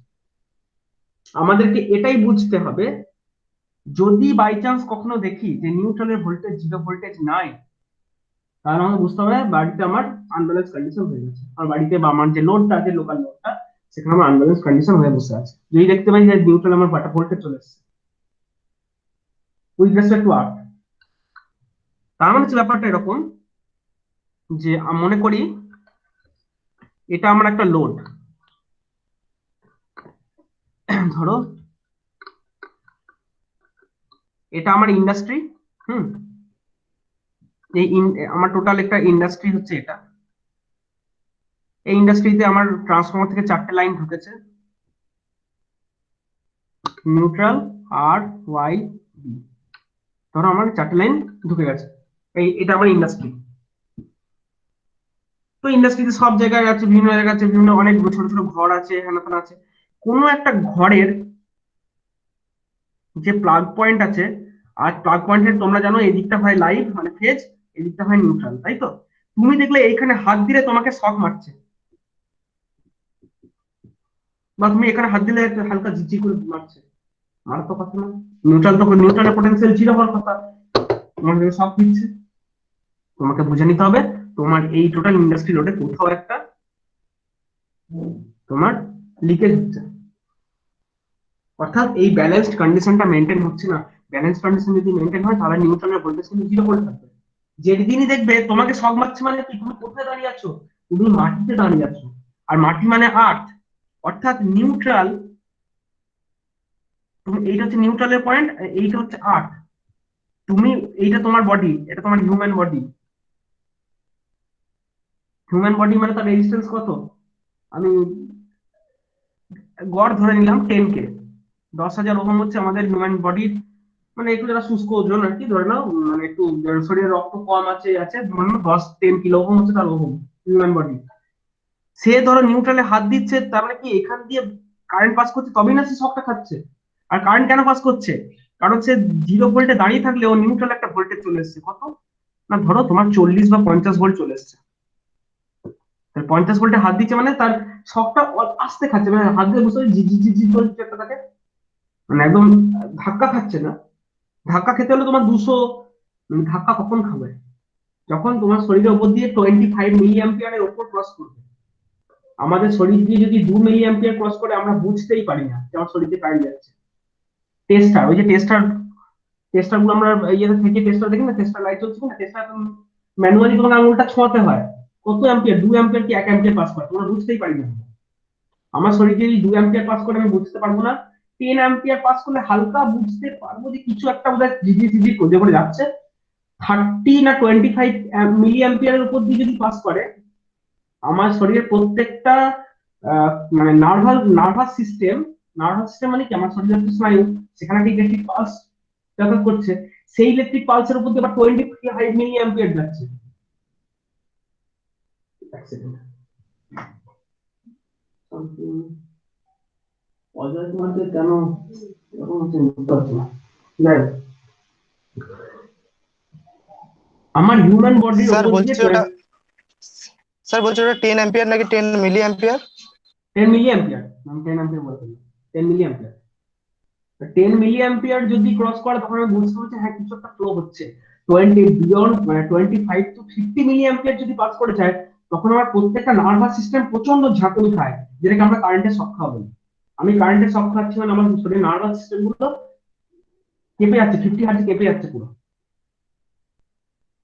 আমাদেরকে এটাই বুঝতে হবে, যদি বাই চান্স কখনো দেখি যে নিউট্রালের ভোল্টেজ 0 ভোল্টেজ নাই, তাহলে আমাকে বুঝতে হবে বাড়িতে আমার আনব্যালেন্স কন্ডিশন হয়ে গেছে। আমার বাড়িতে বা আমার যে লোডটা আছে, লোকাল লোডটা, সেখানে আমার আনব্যালেন্স কন্ডিশন হয়ে বসে আছে। যদি দেখতে পাই যে নিউট্রাল আমার বাটা ভোল্টেজ চলে এসেছে উইথ রেসপেক্ট টু আর্থ, তার মানে হচ্ছে ব্যাপারটা এরকম যে মনে করি এটা আমার একটা লোড, ধরো এটা আমার ইন্ডাস্ট্রি। হুম, এই আমার টোটাল একটা ইন্ডাস্ট্রি হচ্ছে এটা। এই ইন্ডাস্ট্রিতে আমার ট্রান্সফরমার থেকে 4টে লাইন ঢুকেছে, নিউট্রাল, আর, ওয়াই, বি। ধরো আমার 4টে লাইন ঢুকে গেছে, এটা আমার ইন্ডাস্ট্রি। তো ইন্ডাস্ট্রিতে সব জায়গায় আছে, বিভিন্ন জায়গায় আছে, বিভিন্ন অনেক ছোট ছোট ঘর আছে, হেনাতেনা আছে। কোনো একটা ঘরের যে প্লাগ পয়েন্ট আছে, আর প্লাগ পয়েন্টের তোমরা জানো এই দিকটা হয় লাইভ মানে ফেজ, এই দিকটা হয় নিউট্রাল, তাই তো? তুমি দেখলে এইখানে হাত দিলে তোমাকে শক মারছে, বা তুমি এখানে হাত দিলে একটা হালকা ঝিঝি করে মারছে, মার তো কথা না। নিউট্রাল তো, নিউট্রালের পোটেনশিয়াল 0 হওয়ার কথা, তোমাকে শক দিচ্ছে। তোমাকে বুঝে নিতে হবে তোমার এই টোটাল ইন্ডাস্ট্রি লোডে কোথাও একটা তোমার লিকেজ হচ্ছে, অর্থাৎ এই ব্যালেন্সড কন্ডিশনটা মেনটেন হচ্ছে না। ব্যালেন্স কন্ডিশন যদি মেনটেন হয়, তাহলে নিউট্রনের ভোল্টেজ কিন্তু 0 ভোল্ট থাকবে। যেদিনই দেখবে তোমাকে শক মারছে, মানে কি, তুমি কোথায় দাঁড়িয়ে আছো? তুমি মাটিতে দাঁড়িয়ে আছো। আর মাটি মানে আর্থ, অর্থাৎ নিউট্রাল। তুমি, এইটা হচ্ছে নিউট্রালের পয়েন্ট, এইটা হচ্ছে আর্থ। তুমি, এইটা তোমার বডি, এটা তোমার হিউম্যান বডি। হিউম্যান বডি মানে তার রেজিস্ট্যান্স কত? আমি গড় ধরে নিলাম 10K। 10,000 ওহম হচ্ছে আমাদের হিউম্যান বডির, মানে একটু যারা শুষ্ক ওজন আর কি, ধরে নাও, মানে একটু শরীরে রক্ত কম আছে আছে ধরে নাও 10-10 কিলো ওহম হচ্ছে তার ওহম, হিউম্যান বডি। সে ধরো নিউট্রালে হাত দিচ্ছে, তার মানে কি এখান দিয়ে কারেন্ট পাস করছে, তবেই না সে শকটা খাচ্ছে। আর কারেন্ট কেন পাস করছে? কারণ সে 0 ভোল্টে দাঁড়িয়ে থাকলে ও নিউট্রাল একটা ভোল্টেজ চলে এসেছে, কত না, ধরো তোমার 40 বা 50 ভোল্ট চলে এসেছে। 50 ভোল্টে হাত দিচ্ছে মানে তার শকটা আস্তে খাচ্ছে, মানে হাত দিয়ে বুঝতে জি জি জি জি চলছে একটা থাকে, মানে একদম ধাক্কা খাচ্ছে না। ধাক্কা খেতে হলে তোমার 200, ধাক্কা কখন খাবে? যখন তোমার শরীরের উপর দিয়ে 25 মিলি অ্যাম্পিয়ারের উপর ক্রস করবে। আমাদের শরীর দিয়ে যদি 2 মিলি অ্যাম্পিয়ার ক্রস করে, আমরা বুঝতেই পারি না যে আমার শরীরে কারেন্ট যাচ্ছে। টেস্টার, ওই যে টেস্টার, টেস্টার গুলো আমরা ইয়েতে থেকে টেস্টার দেখি না, টেস্টার লাইট জ্বলছে না, টেস্টার ম্যানুয়ালি তোমাকে আঙুলটা ছোঁয়াতে হয়, কত অ্যাম্পিয়ার, 2 অ্যাম্পিয়ার কি 1 অ্যাম্পিয়ার পাস করে, তোমরা বুঝতেই পারি না। আমার শরীরে যদি 2 অ্যাম্পিয়ার পাস করে, আমি বুঝতে পারবো না। 10 অ্যাম্পিয়ার পাস করলে হালকা বুঝতে পারবো যে কিছু একটা বোধহয় ঝিঝি ঝিঝি করে করে যাচ্ছে। 30 না 25 মিলি অ্যাম্পিয়ারের উপর দিয়ে যদি পাস করে, আমার শরীরের প্রত্যেকটা আহ, মানে নার্ভাস সিস্টেম মানে কি, আমার শরীরের একটা স্নায়ু, সেখানে একটা ইলেকট্রিক পালস যাতায়াত করছে। সেই ইলেকট্রিক পালসের উপর দিয়ে আবার 25 মিলি অ্যাম্পিয়ার যাচ্ছে। এক সেকেন্ড, অজয় তোমাকে কেন এরকম হচ্ছে বুঝতে পারছি না। যাই হোক, আমার হিউম্যান বডির স্যার উপর দিয়ে বলছি ওটা, স্যার বলছি ওটা 10 অ্যাম্পিয়ার নাকি 10 মিলি অ্যাম্পিয়ার? 10 মিলি অ্যাম্পিয়ার, আমি 10 অ্যাম্পিয়ার বলতে, 10 মিলি অ্যাম্পিয়ার। 10 মিলি অ্যাম্পিয়ার যদি ক্রস করে, তখন আমি বুঝতে পারছি হ্যাঁ কিছু একটা ফ্লো হচ্ছে। 20 বিয়ন্ড, মানে 25 to 50 মিলি অ্যাম্পিয়ার যদি পাস করে যায়, তখন আমার প্রত্যেকটা নার্ভাস সিস্টেম প্রচন্ড ঝাঁকুনি খায়, যেটাকে আমরা কারেন্টের শক খাওয়া বলি। আমি কারেন্টের শক খাচ্ছি মানে আমার শরীরের নার্ভাস সিস্টেম গুলো কেঁপে যাচ্ছে, 50 হার্টজে কেঁপে যাচ্ছে পুরো।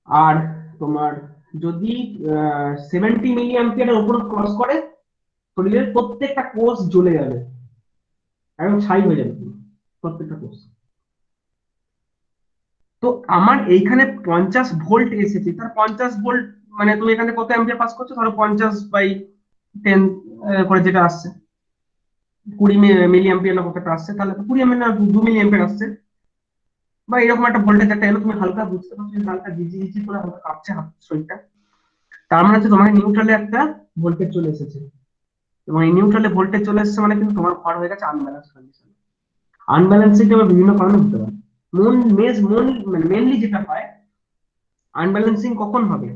আর তোমার যদি 70 মিলি অ্যাম্পিয়ারের উপর ক্রস করে, শরীরের প্রত্যেকটা কোষ জ্বলে যাবে, একদম ছাই হয়ে যাবে পুরো, প্রত্যেকটা কোষ। তো আমার এইখানে 50 ভোল্ট এসেছে, তার 50 ভোল্ট মানে তুমি এখানে কত অ্যাম্পিয়ার পাস করছো, ধরো 50/10 করে যেটা আসছে, 20 মিলি অ্যাম্পিয়ার না কতটা আসছে, তাহলে তো 20 মিলি, 2 মিলি অ্যাম্পিয়ার আসছে। বা এরকম একটা ভোল্টেজ একটা এলো, তুমি হালকা বুঝতে পারছো যে হালকা ঝিঝি ঝিঝি করে হালকা কাঁপছে হাত শরীরটা, তার মানে হচ্ছে তোমার নিউট্রালে একটা ভোল্টেজ চলে এসেছে, এবং এই নিউট্রালে ভোল্টেজ চলে এসেছে মানে কিন্তু তোমার ঘর হয়ে গেছে আনব্যালেন্স কন্ডিশন। আনব্যালেন্সিং আবার বিভিন্ন কারণে হতে পারে। মেনলি যেটা হয়, আনব্যালেন্সিং কখন হবে,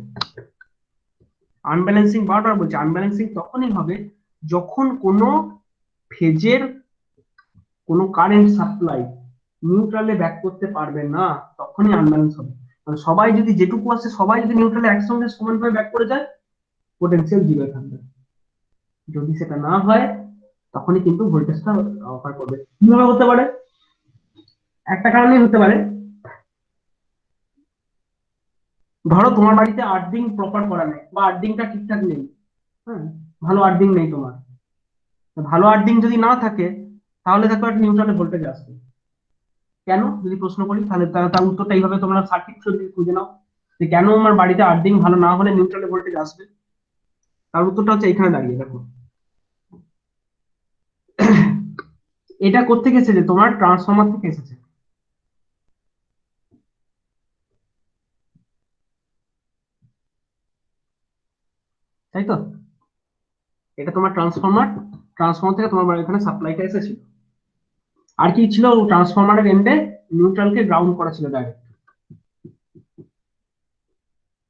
আনব্যালেন্সিং বারবার বলছে, আনব্যালেন্সিং তখনই হবে যখন কোনো ফেজের কোনো কারেন্ট সাপ্লাই নিউট্রালে ব্যাক করতে পারবে না, তখনই আনব্যালেন্স হবে। মানে সবাই যদি যেটুকু আছে সবাই যদি নিউট্রালে একসঙ্গে সমানভাবে ব্যাক করে যায়, পোটেনশিয়াল জিরো থাকবে। যদি সেটা না হয় তখনই কিন্তু ভোল্টেজটা অফার করবে। কিভাবে হতে পারে? একটা কারণেই হতে পারে, ধরো তোমার বাড়িতে আর্থিং প্রপার করা নেই বা আর্থিংটা ঠিকঠাক নেই, হ্যাঁ, ভালো আর্থিং নেই তোমার। তো ভালো আর্থিং যদি না থাকে তাহলে দেখো একটা নিউট্রালে ভোল্টেজ আসবে। কেন যদি প্রশ্ন করি, তাহলে তার উত্তরটা এইভাবে তোমরা সার্কিট খুঁজে নাও, যে কেন আমার বাড়িতে আর্থিং ভালো না হলে নিউট্রালে ভোল্টেজ আসবে। তার উত্তরটা হচ্ছে এখানে দাঁড়িয়ে দেখো। এটা কোত্থেকে এসেছে? তোমার ট্রান্সফরমার থেকে এসেছে, তাই তো? এটা তোমার ট্রান্সফরমার, ট্রান্সফরমার থেকে তোমার বাড়ির এখানে সাপ্লাইটা এসেছিল। আর কি ছিল? ট্রান্সফরমারের এন্ডে নিউট্রালকে গ্রাউন্ড করা ছিল ডাইরেক্ট।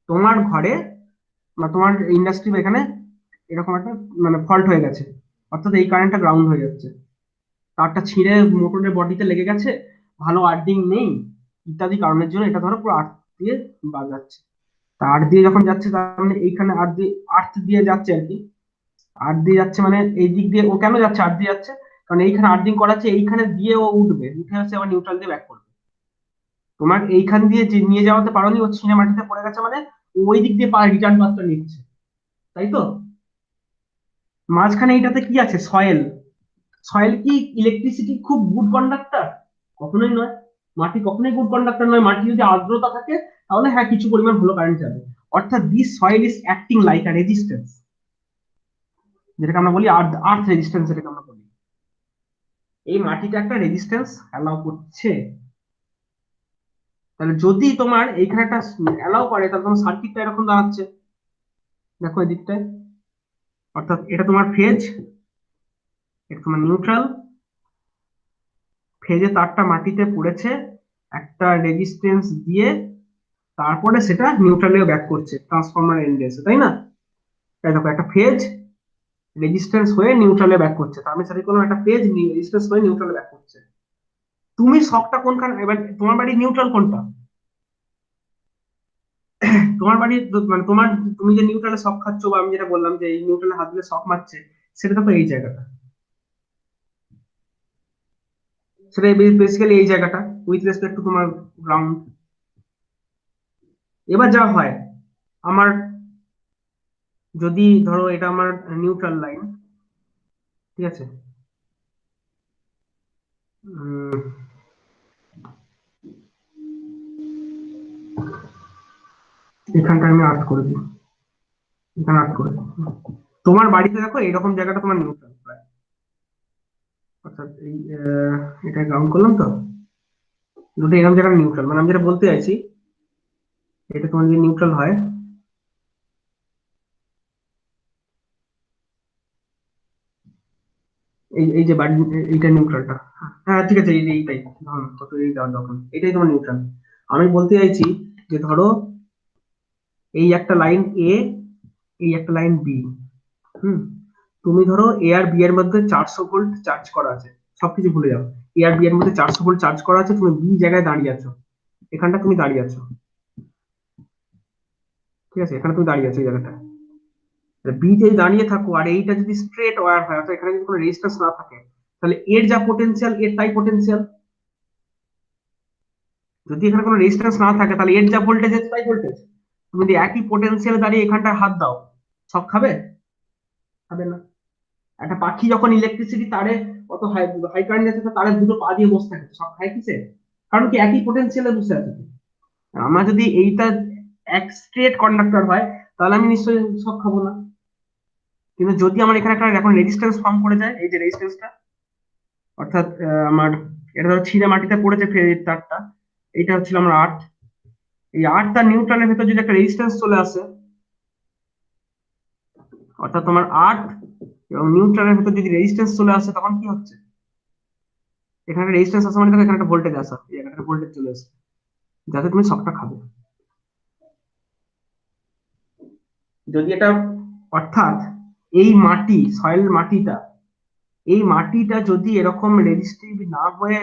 তোমার ঘরে বা তোমার ইন্ডাস্ট্রি এখানে এরকম একটা মানে ফল্ট হয়ে গেছে, অর্থাৎ এই কারেন্টটা গ্রাউন্ড হয়ে যাচ্ছে, তারটা ছিঁড়ে মোটরের বডিতে লেগে গেছে, ভালো আর্থিং নেই ইত্যাদি কারণের জন্য এটা ধরো পুরো আর্থ দিয়ে বাজাচ্ছে। তার দিয়ে যখন যাচ্ছে তার মানে এইখানে আর্থ দিয়ে যাচ্ছে আর কি। আর্থ দিয়ে যাচ্ছে মানে এই দিক দিয়ে ও কেন যাচ্ছে? আর্থ দিয়ে যাচ্ছে কারণ এইখানে আর্থিং করা আছে, এইখানে দিয়ে ও উঠবে, উঠে আসছে আবার নিউট্রাল দিয়ে ব্যাক করবে। তোমার এইখান দিয়ে যে নিয়ে যাওয়াতে পারোনি, ও ছিঁড়ে মাটিতে পড়ে গেছে মানে ও ওই দিক দিয়ে রিটার্ন পাথটা নিচ্ছে, তাই তো? মাঝখানে এইটাতে কি আছে? সয়েল। সয়েল কি ইলেকট্রিসিটি খুব গুড কন্ডাক্টর? কখনোই নয়। মাটি কখনোই গুড কন্ডাক্টর নয়। মাটি যদি আর্দ্রতা থাকে তাহলে হ্যাঁ কিছু পরিমাণ ভালো কারেন্ট যাবে। অর্থাৎ this soil is acting like a resistance, যেটাকে আমরা বলি আর্থ আর্থ রেজিস্ট্যান্স, যেটাকে আমরা বলি। এই মাটিটা একটা রেজিস্ট্যান্স অ্যালাউ করছে। তাহলে যদি তোমার এইখানে একটা অ্যালাউ করে তাহলে তোমার সার্কিটটা এরকম দাঁড়াচ্ছে, দেখো এই দিকটায়। অর্থাৎ এটা তোমার ফেজ, এটা তোমার নিউট্রাল, ফেজে তারটা মাটিতে পড়েছে, একটা রেজিস্ট্যান্স দিয়ে তারপরে সেটা নিউট্রালে ব্যাক করছে ট্রান্সফরমার এন্ডে এসে, তাই না? তাই দেখো একটা ফেজ রেজিস্ট্যান্স হয়ে নিউট্রালে ব্যাক করছে, তার মানে সেটা কোনো একটা ফেজ রেজিস্ট্যান্স হয়ে নিউট্রালে ব্যাক করছে। তুমি শকটা কোনখানে, এবার তোমার বাড়ি নিউট্রাল কোনটা? তোমার বাড়ি মানে তোমার, তুমি যে নিউট্রালে শক খাচ্ছ বা আমি যেটা বললাম যে এই নিউট্রালে হাত দিলে শক মারছে, সেটা দেখো এই জায়গাটা, সেটা বেসিক্যালি এই জায়গাটা উইথ রেসপেক্ট টু তোমার গ্রাউন্ড। এবার যা হয়, আমার যদি ধরো এটা আমার নিউট্রাল লাইন, ঠিক আছে, উম, এখানটা আমি আর্ট করে দিই, এখানে আর্ট করে দিই। তোমার বাড়িতে দেখো এইরকম জায়গাটা তোমার নিউট্রাল প্রায়, অর্থাৎ এই এটা গ্রাউন্ড করলাম তো, দুটো এরকম জায়গাটা নিউট্রাল, মানে আমি যেটা বলতে চাইছি, এটা তোমার যদি নিউট্রাল হয়, এই এই যে বাড়ি, এইটা নিউট্রালটা, হ্যাঁ ঠিক আছে, এই যে এইটাই ধরুন কত এই দেওয়ার দরকার নেই, এটাই তোমার নিউট্রাল। আমি বলতে চাইছি যে ধরো এই একটা লাইন এ, এই একটা লাইন বি, হুম, তুমি ধরো এ আর বি এর মধ্যে 400 ভোল্ট চার্জ করা আছে, সবকিছু ভুলে যাও, এ আর বি এর মধ্যে 400 ভোল্ট চার্জ করা আছে, তুমি বি জায়গায় দাঁড়িয়ে আছো, এখানটা তুমি দাঁড়িয়ে আছো, ঠিক আছে, এখানে তুমি দাঁড়িয়ে আছো এই জায়গাটা। বি যদি দাঁড়িয়ে থাকো আর এইটা যদি স্ট্রেট ওয়্যার হয়, অর্থাৎ এখানে যদি কোনো রেজিস্ট্যান্স না থাকে, তাহলে এর যা পোটেনশিয়াল এর তাই পোটেনশিয়াল। যদি এখানে কোনো রেজিস্ট্যান্স না থাকে তাহলে এর যা ভোল্টেজ এর তাই ভোল্টেজ। তুমি যদি একই পোটেনশিয়ালে দাঁড়িয়ে এখানটা হাত দাও, সব খাবে? খাবে না। একটা পাখি যখন ইলেকট্রিসিটি তারে কত হাই হাই কারেন্ট যাচ্ছে, তো তারে দুটো পা দিয়ে বসে থাকে, সব খায় কিসে? কারণ কি একই পোটেনশিয়ালে বসে আছে। আমার যদি এইটা এক স্ট্রেট কন্ডাক্টর হয় তাহলে আমি নিশ্চয়ই সব খাবো না। কিন্তু যদি আমার এখানে একটা এখন রেজিস্ট্যান্স ফর্ম করে যায়, এই যে রেজিস্ট্যান্সটা, অর্থাৎ আমার এটা ধরো ছিঁড়ে মাটিতে পড়েছে ফেরির তারটা, এটা হচ্ছিল আমার আর্থ। এই আর্থ আর নিউট্রালের ভেতর যদি একটা রেজিস্ট্যান্স চলে আসে, অর্থাৎ তোমার আর্থ এবং নিউট্রালের ভেতর যদি রেজিস্ট্যান্স চলে আসে, তখন কি হচ্ছে, এখানে রেজিস্ট্যান্স আসা মানে এখানে একটা ভোল্টেজ আসা, এই এখানে একটা ভোল্টেজ চলে আসে, যাতে তুমি শকটা খাবে। যদি এটা, অর্থাৎ এই মাটি, সয়েল মাটিটা, এই মাটিটা যদি এরকম রেজিস্টিভ না হয়ে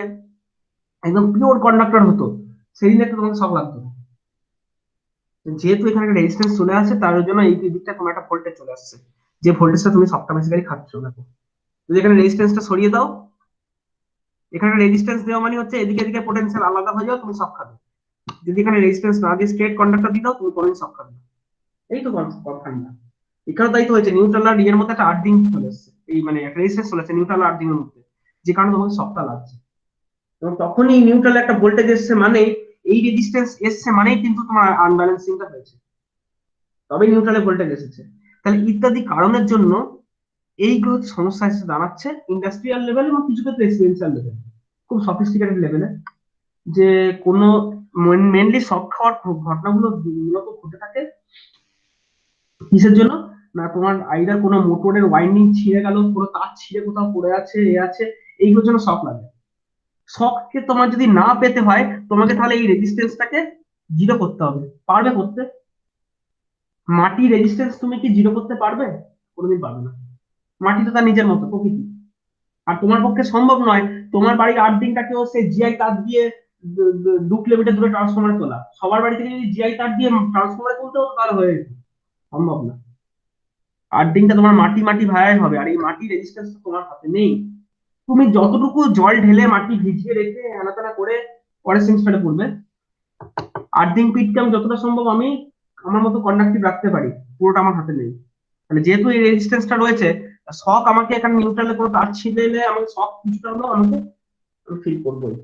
একদম পিওর কন্ডাক্টর হতো, সেই দিন একটা তোমাকে শক লাগতো না। যেহেতু এখানে একটা রেজিস্ট্যান্স চলে আসছে, তার জন্য এই দিকটা তোমার একটা ভোল্টেজ চলে আসছে, যে ভোল্টেজটা তুমি শকটা বেসিক্যালি খাচ্ছ। দেখো, যদি এখানে রেজিস্ট্যান্সটা সরিয়ে দাও, এখানে রেজিস্ট্যান্স দেওয়া মানে হচ্ছে এদিকে এদিকে পোটেনশিয়াল আলাদা হয়ে যাও, তুমি শক খাবে। যদি এখানে রেজিস্ট্যান্স না দিয়ে স্ট্রেট কন্ডাক্টর দিয়ে দাও, তুমি কোনোদিন শক খাবে না। এই তো কথা না। এখানে তাই তো হয়েছে, নিউট্রাল আর এর মধ্যে একটা আর্থিং চলে এসেছে, এই মানে একটা রেজিস্ট্যান্স চলে এসেছে নিউট্রাল আর আর্থিং এর মধ্যে, যে কারণে তোমাকে শকটা লাগছে। এবং তখনই নিউট্রাল একটা ভোল্টেজ এসছে মানে, এই রেজিস্ট্যান্স এসছে মানেই কিন্তু তোমার আনব্যালেন্সিংটা হয়েছে, তবে নিউট্রালে ভোল্টেজ এসেছে। তাহলে ইত্যাদি কারণের জন্য এইগুলো সমস্যা এসে দাঁড়াচ্ছে ইন্ডাস্ট্রিয়াল লেভেল এবং কিছু ক্ষেত্রে রেসিডেন্সিয়াল লেভেল, খুব সফিস্টিকেটেড লেভেলে। যে কোনো মেনলি শক খাওয়ার ঘটনাগুলো মূলত ঘটে থাকে কিসের জন্য, না তোমার আইদার কোনো মোটরের ওয়াইন্ডিং ছিঁড়ে গেল, কোনো তার ছিঁড়ে কোথাও পড়ে আছে, এ আছে, এইগুলোর জন্য শক লাগে। শককে তোমার যদি না পেতে হয়, তোমাকে তাহলে এই রেজিস্ট্যান্সটাকে জিরো করতে হবে। পারবে করতে? মাটি রেজিস্ট্যান্স তুমি কি জিরো করতে পারবে? কোনোদিন পারবে না। মাটি তো তার নিজের মতো প্রকৃতি, আর তোমার পক্ষে সম্ভব নয় তোমার বাড়ির আর্থিংটাকেও সে জিআই তার দিয়ে 2 কিলোমিটার দূরে ট্রান্সফরমারে তোলা। সবার বাড়ি থেকে যদি জিআই তার দিয়ে ট্রান্সফরমারে তুলতে হতো, তাহলে হয়ে যেত। সম্ভব না। আর্থিংটা তোমার মাটি মাটি ভাড়াই হবে, আর এই মাটি রেজিস্ট্যান্স তোমার হাতে নেই। তুমি যতটুকু জল ঢেলে মাটি ভিজিয়ে রেখে আনাতানা করে পরে সেমিস্টারে পড়বে, আর্থিং পিটকে আমি যতটা সম্ভব আমি আমার মতো কন্ডাক্টিভ রাখতে পারি, পুরোটা আমার হাতে নেই। তাহলে যেহেতু এই রেজিস্ট্যান্সটা রয়েছে, শক আমাকে এখানে নিউট্রালে কোনো তার ছিঁড়ে এলে আমাকে শক কিছুটা হলেও আমাকে ফিল করবোই।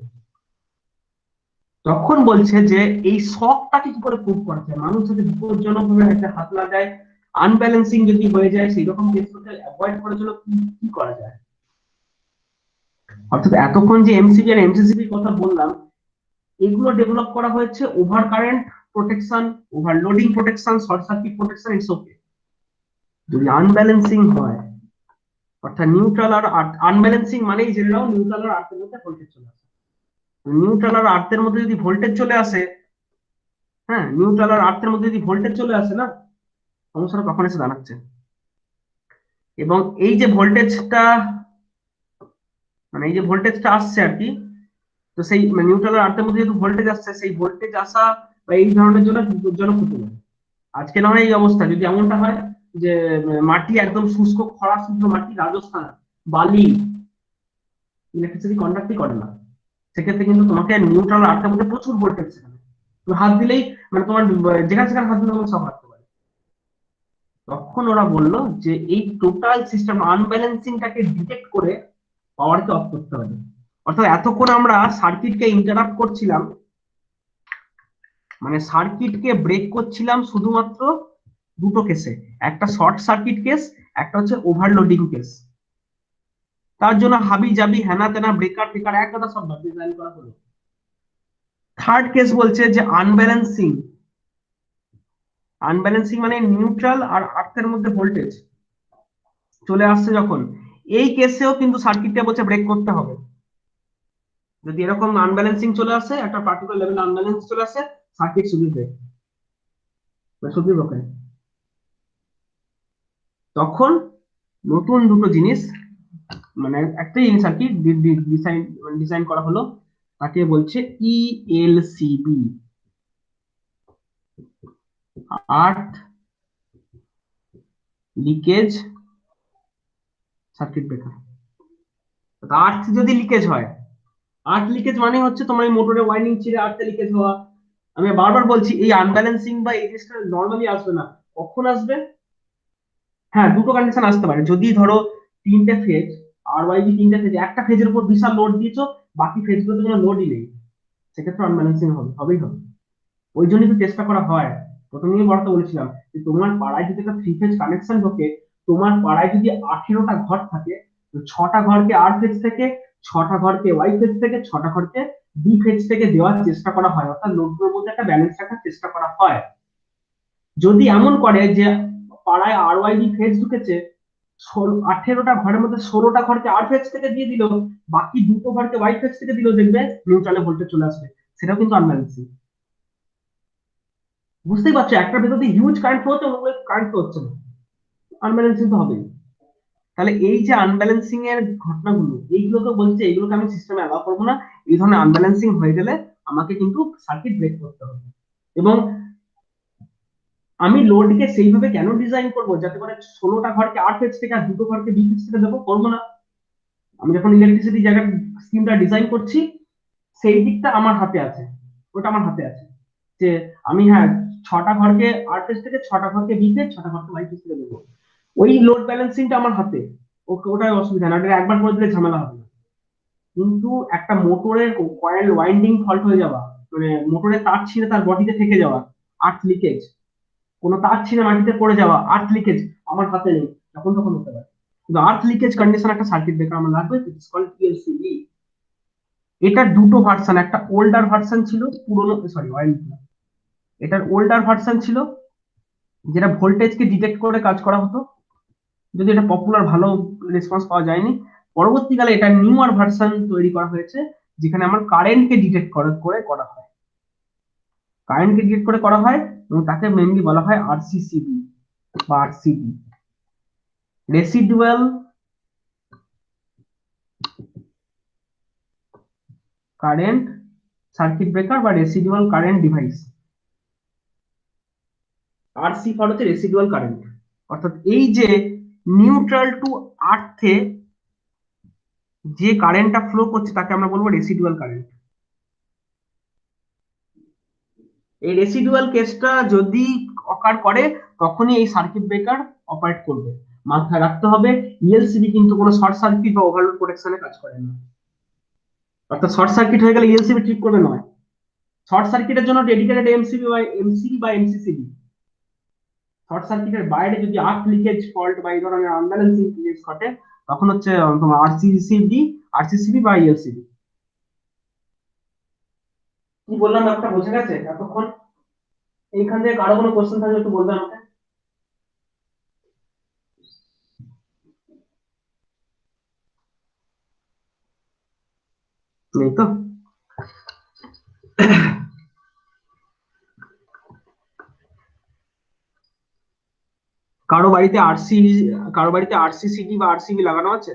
তখন বলছে যে এই শকটাকে কি করে প্রুভ করা যায়, মানুষ যদি বিপজ্জনক ভাবে একটা হাত লাগায়, আনব্যালেন্সিং যদি হয়ে যায়, সেই রকম কেসগুলো অ্যাভয়েড করার জন্য কি কি করা যায়। অর্থাৎ এতক্ষণ যে এমসিবি আর এমসিসিবির কথা বললাম, এগুলো ডেভেলপ করা হয়েছে over current protection, overloading protection, short circuit protection, it's okay. যদি আনব্যালেন্সিং হয়, অর্থাৎ নিউট্রাল আর আর্থ, আনব্যালেন্সিং মানেই জেনে নাও নিউট্রাল আর আর্থের মধ্যে ভোল্টেজ চলে আসে। নিউট্রাল আর আর্থের মধ্যে যদি ভোল্টেজ চলে আসে, হ্যাঁ, নিউট্রাল আর আর্থের মধ্যে যদি ভোল্টেজ চলে আসে না, সমস্যাটা কখন এসে দাঁড়াচ্ছে। এবং এই যে ভোল্টেজটা, মানে এই যে ভোল্টেজটা আসছে আর কি, তো সেই নিউট্রাল আর আর্থের মধ্যে যেহেতু ভোল্টেজ আসছে, সেই ভোল্টেজ আসা বা এই ধরনের জন্য বিপজ্জনক হতে পারে। আজকে না হয় এই অবস্থা, যদি এমনটা হয় যে মাটি একদম শুষ্ক খরা শুদ্ধ মাটি, রাজস্থান, বালি, ইলেকট্রিসিটি কন্ডাক্টই করে না, সেক্ষেত্রে কিন্তু তোমাকে নিউট্রাল আর্থের মধ্যে প্রচুর ভোল্টেজ, সেখানে তুমি হাত দিলেই, মানে তোমার যেখানে সেখানে হাত দিলে তোমার সব হাঁটতে পারে। তখন ওরা বললো যে এই টোটাল সিস্টেম আনব্যালেন্সিংটাকে ডিটেক্ট করে পাওয়ারকে অফ করতে হবে। অর্থাৎ এতক্ষণ আমরা সার্কিটকে ইন্টারাপ্ট করছিলাম, মানে সার্কিটকে ব্রেক করছিলাম শুধুমাত্র দুটো কেসে, একটা শর্ট সার্কিট কেস, একটা হচ্ছে ওভারলোডিং কেস। তার জন্য হাবি জাবি হেনা তেনা ব্রেকার টেকার এক কথা সব ডিজাইন করা হলো। থার্ড কেস বলছে যে আনব্যালেন্সিং, আনব্যালেন্সিং মানে নিউট্রাল আর আর্থের মধ্যে ভোল্টেজ চলে আসছে যখন, এই কেসেও কিন্তু সার্কিটটা বলছে ব্রেক করতে হবে। যদি এরকম আনব্যালেন্সিং চলে আসে, একটা পার্টিকুলার লেভেল আনব্যালেন্স চলে আসে, সার্কিট শুধু ব্রেক, শুধু ব্রোকেন। তখন নতুন দুটো জিনিস, মানে একটা জিনিস আর কি ডিজাইন ডিজাইন করা হলো, তাকে বলছে ইএলসিবি, আর্থ লিকেজ সার্কিট ব্রেকার। আর্থ যদি লিকেজ হয়, আর্থ লিকেজ মানে হচ্ছে তোমার এই মোটরের ওয়াইন্ডিং ছিঁড়ে আর্থে লিকেজ হওয়া। আমি বারবার বলছি এই আনব্যালেন্সিং বা এই জিনিসটা নর্মালি আসবে না। কখন আসবে? হ্যাঁ, দুটো কন্ডিশন আসতে পারে। যদি ধরো তিনটে ফেজ, আর ওয়াই তিনটে ফেজ, একটা ফেজের উপর বিশাল লোড দিয়েছো, বাকি ফেজগুলোতে কোনো লোডই নেই, সেক্ষেত্রে আনব্যালেন্সিং হবে, হবেই হবে। ওই জন্যই তো চেষ্টা করা হয়। প্রথমেই বলতে বলেছিলাম যে তোমার পাড়ায় যদি একটা থ্রি ফেজ কানেকশন ঢোকে, তোমার পাড়ায় যদি 18টা ঘর থাকে, তো 6টা ঘরকে আর ফেজ থেকে, 6টা ঘরকে ওয়াই ফেজ থেকে, 6টা ঘরকে বি ফেজ থেকে দেওয়ার চেষ্টা করা হয়, অর্থাৎ লোডগুলোর মধ্যে একটা ব্যালেন্স রাখার চেষ্টা করা হয়। যদি এমন করে যে পাড়ায় আর ওয়াই বি ফেজ ঢুকেছে, 18টা ঘরের মধ্যে 16টা ঘরকে আর ফেজ থেকে দিয়ে দিল, বাকি দুটো ঘরকে ওয়াই ফেজ থেকে দিল, দেখবে নিউট্রালে ভোল্টেজ চলে আসবে, সেটাও কিন্তু আনব্যালেন্সিং। বুঝতেই পারছো, একটা ভেতর দিয়ে হিউজ কারেন্ট ফ্লো হচ্ছে, ওগুলো কারেন্ট ফ্লো হচ্ছে না, আনব্যালেন্সিং তো হবেই। তাহলে এই যে আনব্যালেন্সিং এর ঘটনাগুলো, এইগুলোকে বলছে, এইগুলোকে আমি সিস্টেমে অ্যালাউ করবো না। এই ধরনের আনব্যালেন্সিং হয়ে গেলে আমাকে কিন্তু সার্কিট ব্রেক করতে হবে। এবং আমি লোডকে সেইভাবে কেন ডিজাইন করবো যাতে করে 16টা ঘরকে আর ফেজ থেকে আর দুটো ঘরকে বি ফেজ থেকে দেবো, করবো না। আমি যখন ইলেকট্রিসিটি জায়গার স্কিমটা ডিজাইন করছি, সেই দিকটা আমার হাতে আছে, ওটা আমার হাতে আছে, যে আমি, হ্যাঁ, 6টা ঘরকে আর ফেজ থেকে, 6টা ঘরকে বি ফেজ, 6টা ঘরকে ওয়াই ফেজ থেকে দেবো। ওই লোড ব্যালেন্সিংটা আমার হাতে, ওটাই অসুবিধা না, ওটা একবার করে দিলে ঝামেলা হবে না। কিন্তু একটা মোটরের কয়েল ওয়াইন্ডিং ফল্ট হয়ে যাওয়া, মানে মোটরের তার ছিঁড়ে তার বডিতে থেকে যাওয়া, আর্থ লিকেজ, কোনো তার ছিঁড়ে মাটিতে পড়ে যাওয়া, আর্থ লিকেজ আমার হাতে নেই, তখন তখন হতে পারে। কিন্তু আর্থ লিকেজ কন্ডিশন একটা সার্কিট ব্রেকার আমার লাগবে, ইটস কল্ড পিএলসিবি। এটার দুটো ভার্সন, একটা ওল্ডার ভার্সন ছিল, পুরোনো, সরি ওয়াইল্ড, এটার ওল্ডার ভার্সন ছিল যেটা ভোল্টেজকে ডিটেক্ট করে কাজ করা হতো, যদি এটা পপুলার, ভালো রেসপন্স পাওয়া যায়নি। পরবর্তীকালে এটা নিউয়ার ভার্সন তৈরি করা হয়েছে, যেখানে আমার কারেন্টকে ডিটেক্ট করে করা হয়, কারেন্টকে ডিটেক্ট করে করা হয়, এবং তাকে মেইনলি বলা হয় আরসিসিবি বা RCB, residual current circuit breaker বা residual current device. RC for হচ্ছে রেসিডুয়াল কারেন্ট, অর্থাৎ এই যে নিউট্রাল টু আর্থে যে কারেন্টটা ফ্লো করছে তাকে আমরা বলবো রেসিডুয়াল কারেন্ট। এই রেসিডুয়াল কেসটা যদি অকার করে, তখনই এই সার্কিট ব্রেকার অপারেট করবে। মাথায় রাখতে হবে, ইএলসিবি কিন্তু কোনো শর্ট সার্কিট বা ওভারলোড প্রোটেকশনে কাজ করে না, অর্থাৎ শর্ট সার্কিট হয়ে গেলে ইএলসিবি ঠিক করবে নয়, শর্ট সার্কিটের জন্য ডেডিকেটেড এমসিবি বা এমসিসিবি। শর্ট সার্কিটের বাইরে যদি আর্থ লিকেজ ফল্ট বা এই ধরনের আনব্যালেন্সিং কেস ঘটে, তখন হচ্ছে তোমার আরসিসিবি বা ইএলসিবি। কি বললাম ব্যাপারটা বোঝা গেছে এতক্ষণ? এইখান থেকে কারো কোনো কোশ্চেন থাকলে একটু বলবে আমাকে। নেই তো? কারো বাড়িতে কারো বাড়িতে আরসিসিবি বা আরসিবি লাগানো আছে?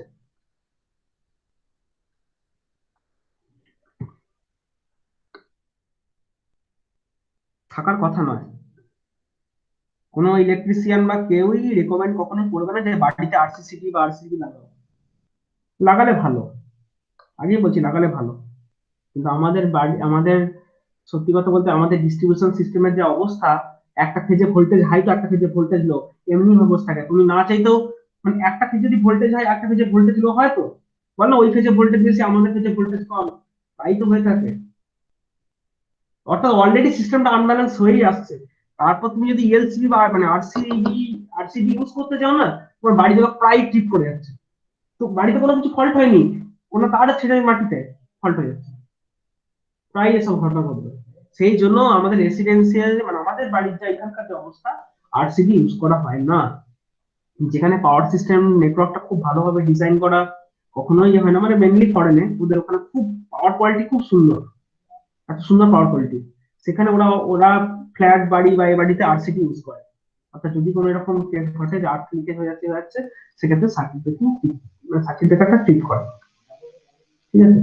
থাকার কথা নয়, কোনো ইলেকট্রিশিয়ান বা কেউই রেকমেন্ড কখনো করবে না যে বাড়িতে আরসিসিবি বা আরসিবি লাগাও। লাগালে ভালো, আগেই বলছি লাগালে ভালো, কিন্তু আমাদের বাড়ি, আমাদের সত্যি কথা বলতে আমাদের ডিস্ট্রিবিউশন সিস্টেমের যে অবস্থা, একটা ফেজে ভোল্টেজ হাই তো একটা ফেজে ভোল্টেজ লো, এমনি অবস্থাটা তুমি না চাইতেও, মানে একটা ফেজে যদি ভোল্টেজ হাই একটা ফেজে ভোল্টেজ লো হয়, তো বলো ওই ফেজে ভোল্টেজ বেশি আমাদের ফেজে ভোল্টেজ কম, তাই তো হয়ে থাকে। অর্থাৎ অলরেডি সিস্টেমটা আনব্যালেন্স হয়েই আসছে, তারপর তুমি যদি ইএলসিবি বা মানে আরসিবি ইউজ করতে চাও না, তোমার বাড়ি যাওয়া প্রায় ট্রিপ করে যাচ্ছে, তো বাড়িতে কোনো কিছু ফল্ট হয়নি, কোনো তার ছেড়ে মাটিতে ফল্ট হয়ে যাচ্ছে, প্রায় এসব ঘটনা ঘটবে। সেই জন্য আমাদের রেসিডেন্সিয়াল, মানে আমাদের বাড়ির যা এখানকার যে অবস্থা, আরসিবি ইউজ করা হয় না। যেখানে পাওয়ার সিস্টেম নেটওয়ার্কটা খুব ভালোভাবে ডিজাইন করা, কখনোই হয় না, মানে মেনলি ফরেনে ওদের ওখানে খুব পাওয়ার কোয়ালিটি খুব সুন্দর, এত সুন্দর পাওয়ার কোয়ালিটি, সেখানে ওরা ওরা ফ্ল্যাট বাড়ি বা এই বাড়িতে আরসিবি ইউজ করে। অর্থাৎ যদি কোনো এরকম কেস ঘটে যে আর্থ লিকেজ হয়ে যাচ্ছে, সেক্ষেত্রে সার্কিট ব্রেকারটা ঠিক করে। ঠিক আছে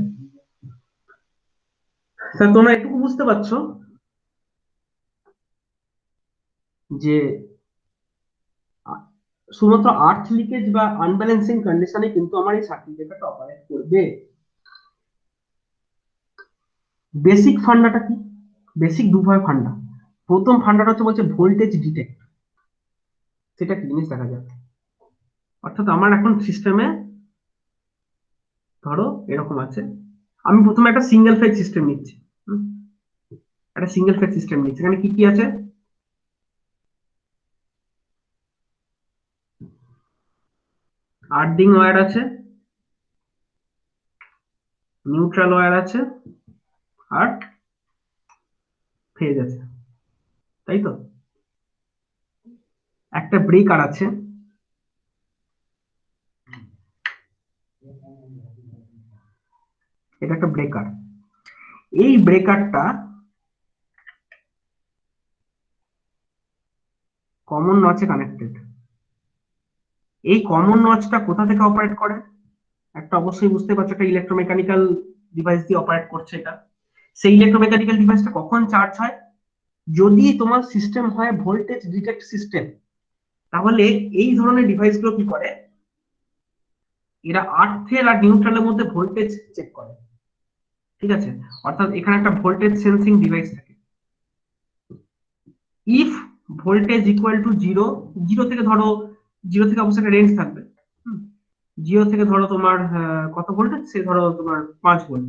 স্যার, তোমরা একটু বুঝতে পারছো যে আ- শুধুমাত্র আর্থ লিকেজ বা আনব্যালেন্সিং কন্ডিশনে কিন্তু আমার এই সার্কিট ব্রেকারটা অপারেট করবে। বেসিক ফান্ডাটা কি? বেসিক দুভাবে ফান্ডা। প্রথম ফান্ডাটা হচ্ছে বলছে ভোল্টেজ ডিটেক্ট, সেটা কি জিনিস দেখা যাক। অর্থাৎ আমার এখন সিস্টেমে ধরো এরকম আছে, আমি প্রথমে একটা সিঙ্গেল ফেজ সিস্টেম নিচ্ছি, হুম, একটা সিঙ্গেল ফেজ সিস্টেম নিচ্ছি, এখানে কি কি আছে? আর্থিং ওয়্যার আছে, নিউট্রাল ওয়্যার আছে, আর ফেজ আছে, তাই তো? একটা ব্রেকার আছে, এটা একটা ব্রেকার। এই ব্রেকারটা কমন নচে কানেক্টেড। এই কমন নচটা কোথা থেকে অপারেট করে? একটা অবশ্যই বুঝতে পারছো, একটা ইলেকট্রোমেকানিক্যাল ডিভাইস দিয়ে অপারেট করছে এটা। সেই ইলেকট্রোমেকানিক্যাল ডিভাইসটা কখন চার্জ হয়? যদি তোমার সিস্টেম হয় ভোল্টেজ ডিটেক্ট সিস্টেম, তাহলে এই ধরনের ডিভাইসগুলো কি করে, এরা আর্থের আর নিউট্রালের মধ্যে ভোল্টেজ চেক করে, ঠিক আছে? অর্থাৎ এখানে একটা ভোল্টেজ সেন্সিং ডিভাইস থাকে। If voltage equal to zero, zero থেকে ধরো, জিরো থেকে অবশ্যই একটা রেঞ্জ থাকবে, জিরো থেকে ধরো তোমার কত ভোল্টেজ, সে ধরো তোমার 5 ভোল্ট।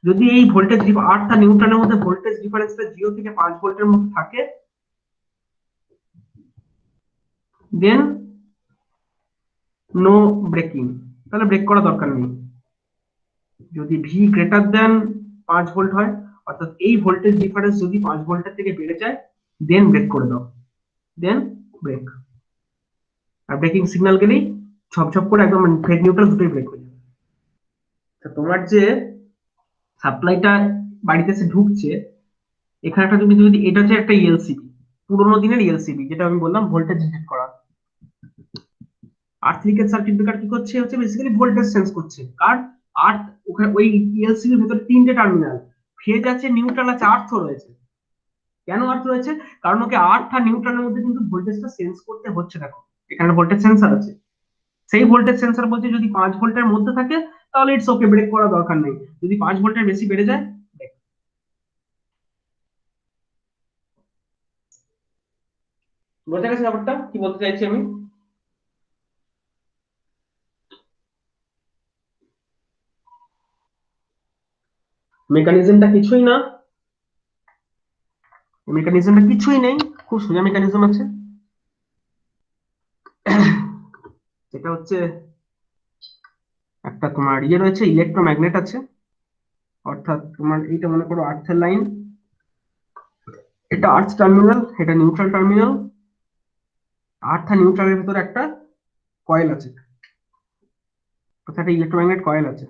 যদি এই ভোল্টেজ আর্থ আর নিউট্রালের মধ্যে ভোল্টেজ ডিফারেন্সটা 0 থেকে 5 ভোল্টের মধ্যে থাকে, দেন নো ব্রেকিং, তাহলে ব্রেক করা দরকার নেই। যদি ভি গ্রেটার দেন 5 ভোল্ট হয়, অর্থাৎ এই ভোল্টেজ ডিফারেন্স যদি 5 ভোল্টের থেকে বেড়ে যায়, দেন ব্রেক করে দাও, দেন ব্রেক। আর ব্রেকিং সিগন্যাল গেলেই ঝপঝপ করে একদম ফেজ নিউট্রাল দুটোই ব্রেক হয়ে যাবে। তা তোমার যে সাপ্লাইটা বাড়িতে এসে ঢুকছে, এখানে একটা তুমি যদি, এটা হচ্ছে একটা ইএলসিবি, পুরোনো দিনের ইএলসিবি, যেটা আমি বললাম ভোল্টেজ ডিটেক্ট করা। আর্থ লিকেজ সার্কিট ব্রেকার কি করছে, হচ্ছে বেসিক্যালি ভোল্টেজ সেন্স করছে। কার? আর্থ। ওখানে ওই ইএলসিবির ভিতরে 3টে টার্মিনাল, ফেজ আছে, নিউট্রাল আছে, আর্থও রয়েছে। কেন আর্থ রয়েছে? কারণ ওকে আর্থ আর নিউট্রালের মধ্যে কিন্তু ভোল্টেজটা সেন্স করতে হচ্ছে। দেখো এখানে ভোল্টেজ সেন্সর আছে, সেই ভোল্টেজ সেন্সর বলছে যদি 5 ভোল্টের মধ্যে থাকে তাহলে ইটস ওকে, ব্রেক করা দরকার নেই। যদি 5 ভোল্টের বেশি বেড়ে যায়, break। বোঝা গেছে ব্যাপারটা কি বলতে চাইছি আমি? মেকানিজমটা কিছুই না, মেকানিজমটা কিছুই নেই, খুব সোজা মেকানিজম আছে। যেটা হচ্ছে একটা তোমার ইয়ে রয়েছে, ইলেকট্রোম্যাগনেট আছে। অর্থাৎ তোমার এইটা মনে করো আর্থের লাইন, এটা আর্থ টার্মিনাল, এটা নিউট্রাল টার্মিনাল। আর্থ আর নিউট্রালের ভিতরে একটা কয়েল আছে, অর্থাৎ একটা ইলেকট্রোম্যাগনেট কয়েল আছে।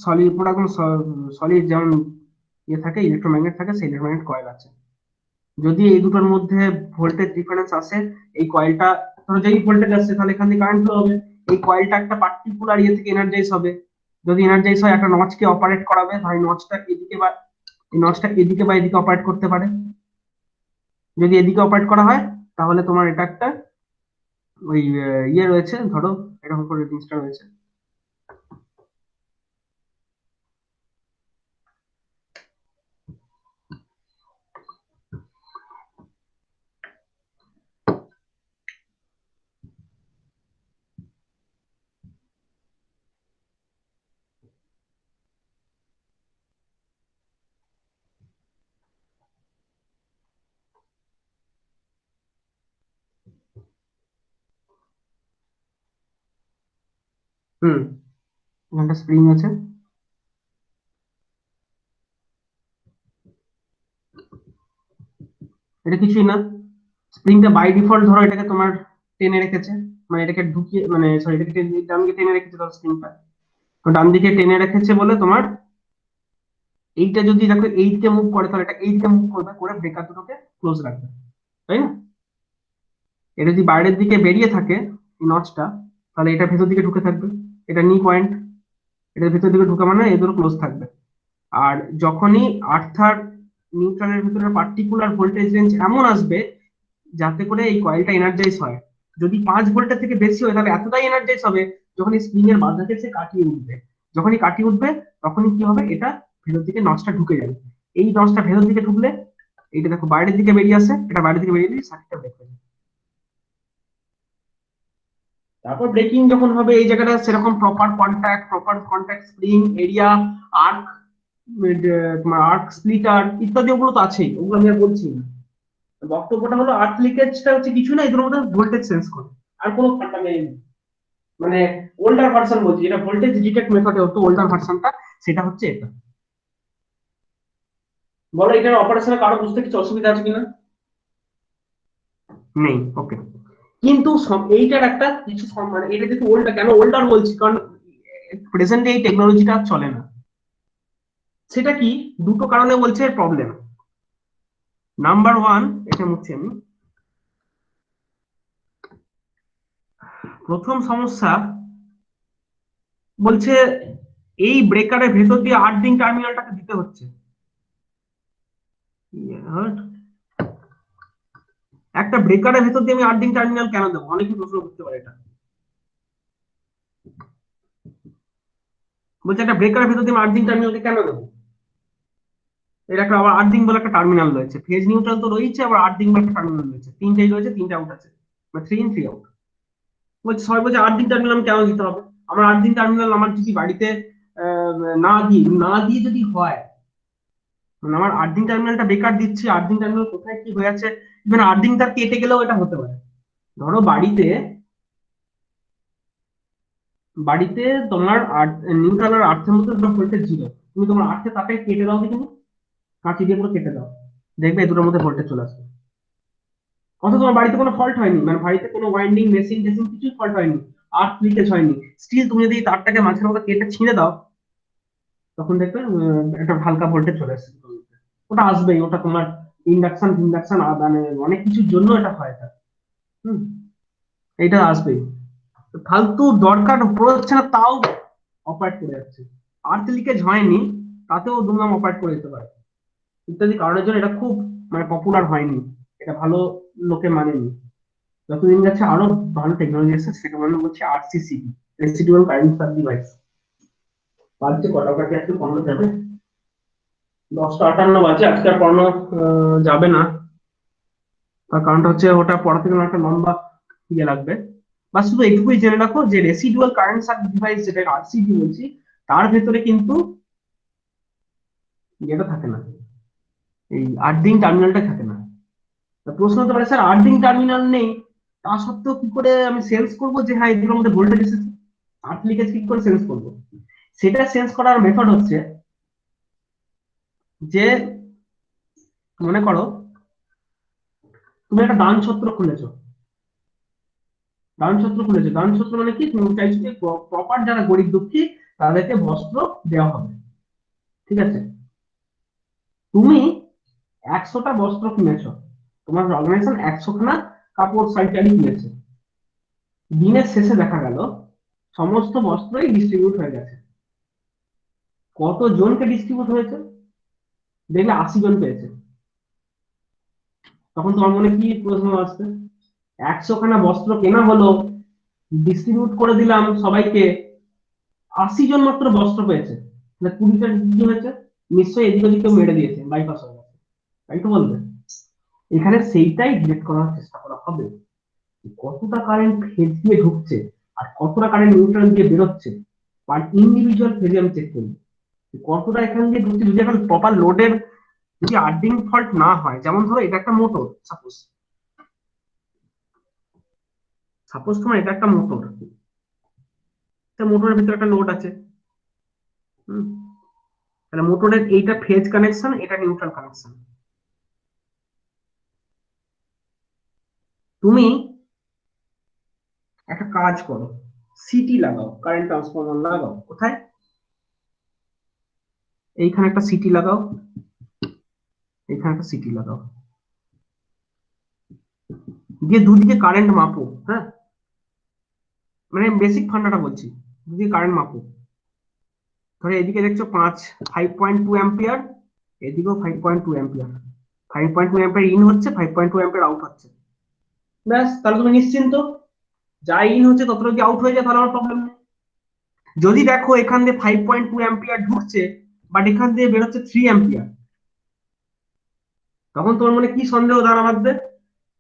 সলিড, পুরো একদম সলিড যেমন ইয়ে থাকে, ইলেকট্রোম্যাগনেট থাকে, সেই ইলেকট্রোম্যাগনেট কয়েল আছে। যদি এই দুটোর মধ্যে ভোল্টেজ ডিফারেন্স আসে, এই কয়েলটা, ধরো যেই ভোল্টেজ আসছে তাহলে এখান থেকে কারেন্ট ফ্লো হবে, এই কয়েলটা একটা পার্টিকুলার ইয়ে থেকে এনার্জাইজ হবে। যদি এনার্জাইজ হয়, একটা নচকে অপারেট করাবে, ধর নচটা এদিকে বা এই নচটা এদিকে বা এদিকে অপারেট করতে পারে। যদি এদিকে অপারেট করা হয়, তাহলে তোমার এটা একটা ওই ইয়ে রয়েছে, ধরো এরকম করে জিনিসটা রয়েছে। হুম, এখানটা স্প্রিং আছে। এটা কিছুই না, স্প্রিংটা বাই ডিফল্ট ধরো এটাকে তোমার টেনে রেখেছে, মানে এটাকে ঢুকিয়ে, মানে সরি, এটাকে ডান দিকে টেনে রেখেছে, ধরো স্প্রিংটা তো ডান দিকে টেনে রেখেছে বলে তোমার এইটা যদি দেখো এই দিকে মুভ করে, তাহলে এটা এই দিকে মুভ করবে, করে ব্রেকার দুটোকে ক্লোজ রাখবে, তাই না? এটা যদি বাইরের দিকে বেরিয়ে থাকে এই নচটা, তাহলে এটা ভেতর দিকে ঢুকে থাকবে, এটা নি পয়েন্ট, এটা ভেতর দিকে ঢুকে মানে এই দুটো ক্লোজ থাকবে। আর যখনই আর্থ আর নিউট্রালের ভিতরে পার্টিকুলার ভোল্টেজ রেঞ্জ এমন আসবে যাতে করে এই কয়েলটা এনার্জাইজ হয়, যদি 5 ভোল্টের থেকে বেশি হয় তাহলে এতটাই এনার্জাইজ হবে যখন এই স্প্রিং এর বাধাকে সে কাটিয়ে উঠবে। যখনই কাটিয়ে উঠবে তখনই কি হবে, এটা ভেতর দিকে নচটা ঢুকে যাবে। এই নচটা ভেতর দিকে ঢুকলে, এইটা দেখো বাইরের দিকে বেরিয়ে আসে, এটা বাইরের দিকে বেরিয়ে গেলে সার্কিটটা ব্রেক হয়ে যাবে। তারপর ব্রেকিং যখন হবে, এই জায়গাটা সেরকম proper contact spring area, arc, তোমার আর্ক স্প্লিটার ইত্যাদি, ওগুলো তো আছেই, ওগুলো আমি আর বলছি না। বক্তব্যটা হলো আর্থ লিকেজটা হচ্ছে কিছু না, এদের মধ্যে ভোল্টেজ সেন্স করে, আর কোনো ফান্ডামেন্টাল নেই। মানে ওল্ডার ভার্সন বলছি, যেটা ভোল্টেজ ডিটেক্ট মেথডে হতো ওল্ডার ভার্সনটা, সেটা হচ্ছে এটা। বলো এটার অপারেশনে কারো বুঝতে কিছু অসুবিধা আছে কিনা? নেই, ওকে। কিন্তু এইটার একটা কিছু মানে এটা যেহেতু ওল্ডার, কেন ওল্ডার বলছি, কারণ প্রেজেন্টে এই টেকনোলজিটা চলে না। সেটা কি, দুটো কারণে বলছে প্রবলেম। নাম্বার ওয়ান, এটা মুছছি আমি। প্রথম সমস্যা বলছে এই ব্রেকারের ভেতর দিয়ে আর্থিং টার্মিনালটাকে দিতে হচ্ছে। একটা ব্রেকারের ভেতর দিয়ে আমি আর্থিং টার্মিনাল কেন দেবো? অনেকে প্রশ্ন করতে পারে এটা। বলছে একটা ব্রেকারের ভেতর দিয়ে আমি আর্থিং টার্মিনালকে কেন দেবো? এর একটা আবার আর্থিং বলে একটা টার্মিনাল রয়েছে, ফেজ নিউট্রাল তো রয়েছে, আবার আর্থিং বলে একটা টার্মিনাল রয়েছে, তিনটেই রয়েছে, তিনটে আউট আছে, মানে 3 in 3 আউট। বলছে সবাই বলছে আর্থিং টার্মিনাল কেন দিতে হবে? আমার আর্থিং টার্মিনাল আমার যদি বাড়িতে না দিয়ে যদি হয়, মানে আমার আর্থিং টার্মিনালটা বেকার দিচ্ছি, আর্থিং টার্মিনাল কোথায় কি হয়ে আছে, ইভেন আর্থিং তার কেটে গেলেও এটা হতে পারে। ধরো বাড়িতে বাড়িতে তোমার নিউট্রাল আর আর্থের মধ্যে তোমার ভোল্টেজ 0, তুমি তোমার আর্থে তাকে কেটে দাও দেখি, কাঁচি দিয়ে পুরো কেটে দাও, দেখবে এই দুটোর মধ্যে ভোল্টেজ চলে আসবে। অথচ তোমার বাড়িতে কোনো ফল্ট হয়নি, মানে বাড়িতে কোনো ওয়াইন্ডিং মেশিন টেশিন কিছুই ফল্ট হয়নি, আর্থ লিকেজ হয়নি, স্টিল তুমি যদি তারটাকে মাঝখানে মধ্যে কেটে ছিঁড়ে দাও, তখন দেখবে একটা হালকা ভোল্টেজ চলে আসছে। ওটা আসবেই, ওটা তোমার ইন্ডাকশন ইন্ডাকশন মানে অনেক কিছুর জন্য এটা হয় এটা। হুম, এটা আসবেই। ফালতু দরকার পড়ছে না তাও অপারেট করে যাচ্ছে, আর্থ লিকেজ হয়নি তাতেও দুমদাম অপারেট করে যেতে পারে, ইত্যাদি কারণের জন্য এটা খুব মানে পপুলার হয়নি, এটা ভালো লোকে মানেনি। যতদিন যাচ্ছে আরো ভালো টেকনোলজি এসেছে, সেটা মানে হচ্ছে RCCB, residual current sub device. বাজছে কটা, কাছে একটু পড়ানো যাবে? 10টা 58 বাজে, আজকে আর পড়ানো যাবে না, তার কারণটা হচ্ছে ওটা পড়াতে গেলে একটা লম্বা ইয়ে লাগবে। বা শুধু এইটুকুই জেনে রাখো যে রেসিডুয়াল কারেন্ট সাব ডিভাইস, যেটা আরসিবি বলছি, তার ভেতরে কিন্তু ইয়েটা থাকে না, এই আর্থিং টার্মিনালটা থাকে না। প্রশ্ন হতে পারে স্যার আর্থিং টার্মিনাল নেই, তা সত্ত্বেও কি করে আমি সেন্স করবো যে হ্যাঁ এগুলোর মধ্যে ভোল্টেজ এসেছে? আর্থ লিকেজ কি করে সেন্স করবো? সেটা সেন্স করার মেথড হচ্ছে যে, মনে করো তুমি একটা দান ছত্র খুলেছো, দান ছত্র মানে কি, তুমি চাইছো যে প্রপার যারা গরিব দুঃখী তাদেরকে বস্ত্র দেওয়া হবে, ঠিক আছে? তুমি 100টা বস্ত্র কিনেছো, তোমার অর্গানাইজেশন 100খানা কাপড় সাইকেলই কিনেছে, দিনের শেষে দেখা গেল সমস্ত বস্ত্রই ডিস্ট্রিবিউট হয়ে গেছে। কতজনকে ডিস্ট্রিবিউট হয়েছে? দেখলে 80 জন পেয়েছে। তখন তোমার মনে কি প্রশ্ন আসছে? 100খানা বস্ত্র কেনা হলো, ডিস্ট্রিবিউট করে দিলাম সবাইকে, 80 জন মাত্র বস্ত্র পেয়েছে, 20টা কি হয়েছে? নিশ্চয়ই এদিক ওদিক কেউ মেরে দিয়েছে, বাইপাস হয়ে গেছে, তাই তো বলবে? এখানে সেইটাই ডিটেক্ট করার চেষ্টা করা হবে, কতটা কারেন্ট ফেজ দিয়ে ঢুকছে আর কতটা কারেন্ট নিউট্রাল দিয়ে বেরোচ্ছে, আর ইন্ডিভিজুয়াল ফেজে আমি চেক করবো কতটা এখান দিয়ে ঢুকছে। যদি এখন প্রপার লোডের যদি আর্থিং ফল্ট না হয়, যেমন ধরো এটা একটা মোটর, সাপোজ সাপোজ তোমার এটা একটা মোটর, মোটরের ভিতরে একটা লোড আছে। হুম, তাহলে মোটরের এইটা ফেজ কানেকশন, এটা নিউট্রাল কানেকশন। তুমি একটা কাজ করো, সিটি লাগাও, কারেন্ট ট্রান্সফরমার লাগাও, কোথায়? এইখানে একটা সিটি লাগাও, এখানে একটা সিটি লাগাও, দিয়ে দুদিকে কারেন্ট মাপো। হ্যাঁ, মানে বেসিক ফান্ডাটা বলছি, দুদিকে কারেন্ট মাপো। ধরো এদিকে দেখছো 5.2 অ্যাম্পিয়ার, এদিকেও 5.2 অ্যাম্পিয়ার, 5.2 অ্যাম্পিয়ার ইন হচ্ছে, 5.2 অ্যাম্পিয়ার আউট হচ্ছে। ব্যাস, তাহলে তুমি নিশ্চিন্ত, যা ইন হচ্ছে ততটা যদি আউট হয়ে যায় তাহলে আমার প্রবলেম নেই। যদি দেখো এখান দিয়ে 5.2 অ্যাম্পিয়ার ঢুকছে, বাট এখান দিয়ে বেরোচ্ছে 3 অ্যাম্পিয়ার, তখন তোমার মনে কি সন্দেহ দাঁড়া বাঁধবে?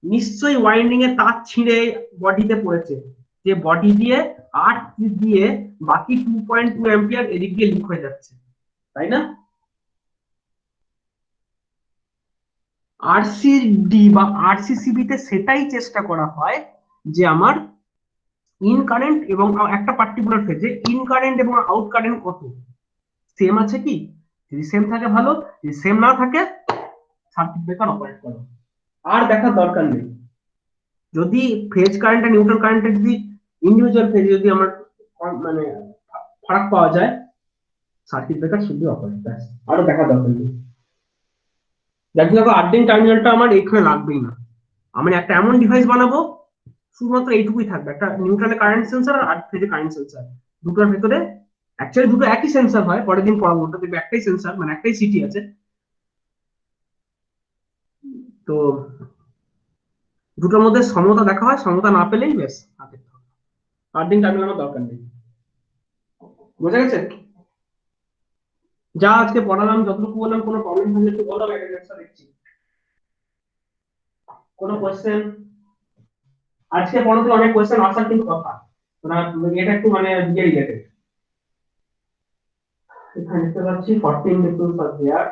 নিশ্চয়ই ওয়াইন্ডিং এর তার ছিঁড়ে বডিতে পড়েছে, যে বডি দিয়ে আর্ট দিয়ে বাকি 2.2 অ্যাম্পিয়ার এদিক দিয়ে লিক হয়ে যাচ্ছে, তাই না? আরসিডি বা আরসিসিবি তে সেটাই চেষ্টা করা হয়, যে আমার ইন কারেন্ট এবং একটা পার্টিকুলার ফেজে ইন কারেন্ট এবং আউট কারেন্ট কত সেম আছে কি, যদি সেম থাকে ভালো, যদি সেম না থাকে সার্কিট ব্রেকার অপারেট করো, আর দেখার দরকার নেই। যদি ফেজ কারেন্ট আর নিউট্রাল কারেন্টের যদি ইন্ডিভিজুয়াল ফেজে যদি আমার মানে ফারাক পাওয়া যায়, সার্কিট ব্রেকার শুধু অপারেট, ব্যাস, আরো দেখা দরকার নেই। দেখো দেখো আর্থিং টার্মিনালটা আমার এখানে লাগবেই না, আমি একটা এমন ডিভাইস বানাবো শুধুমাত্র এইটুকুই থাকবে, একটা নিউট্রালে কারেন্ট সেন্সর আর আর্থ ফেজে কারেন্ট সেন্সর, দুটোর ভেতরে অ্যাকচুয়ালি দুটো একই সেন্সর হয়, পরের দিন পড়াবো, ওটা দেখবে একটাই সেন্সর, মানে একটাই সিটি আছে। তো দুটোর মধ্যে সমতা দেখা হয়, সমতা না পেলেই ব্যাস হাতে আর্থিং টার্মিনাল দরকার নেই। বোঝা গেছে? যা আজকে পড়ালাম, যতটুকু বললাম, কোনো প্রবলেম থাকলে একটু বলো, আমি একটা দেখছি। কোনো কোয়েশ্চেন? আজকে পড়াতে অনেক কোয়েশ্চেন আনসার কিন্তু কথা, মানে এটা একটু মানে বিয়ে রিলেটেড। এখানে দেখতে পাচ্ছি 14 ডিফারেন্স আর দেয়ার।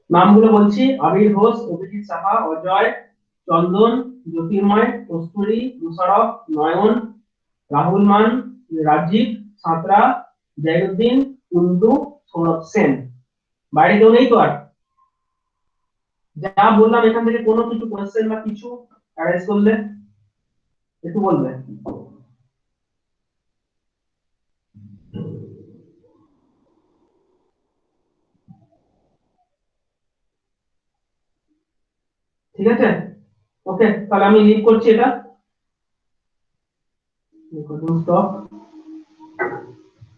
নামগুলো বলছি: আবির ঘোষ, অভিজিৎ সাহা, অজয়, চন্দন, জ্যোতির্ময়, কস্তুরী, মুশারফ, নয়ন, রাহুল মান, রাজীব, সাঁতরা, জয়ুদ্দিন, কুন্ডু, সৌরভ সেন। বাইরে কেউ নেই তো আর? যা বললাম এখান থেকে কোনো কিছু কোয়েশ্চেন বা কিছু অ্যারেঞ্জ করলে একটু বলবে। ঠিক আছে, ওকে, তাহলে আমি লিভ করছি এটা। Recording stop.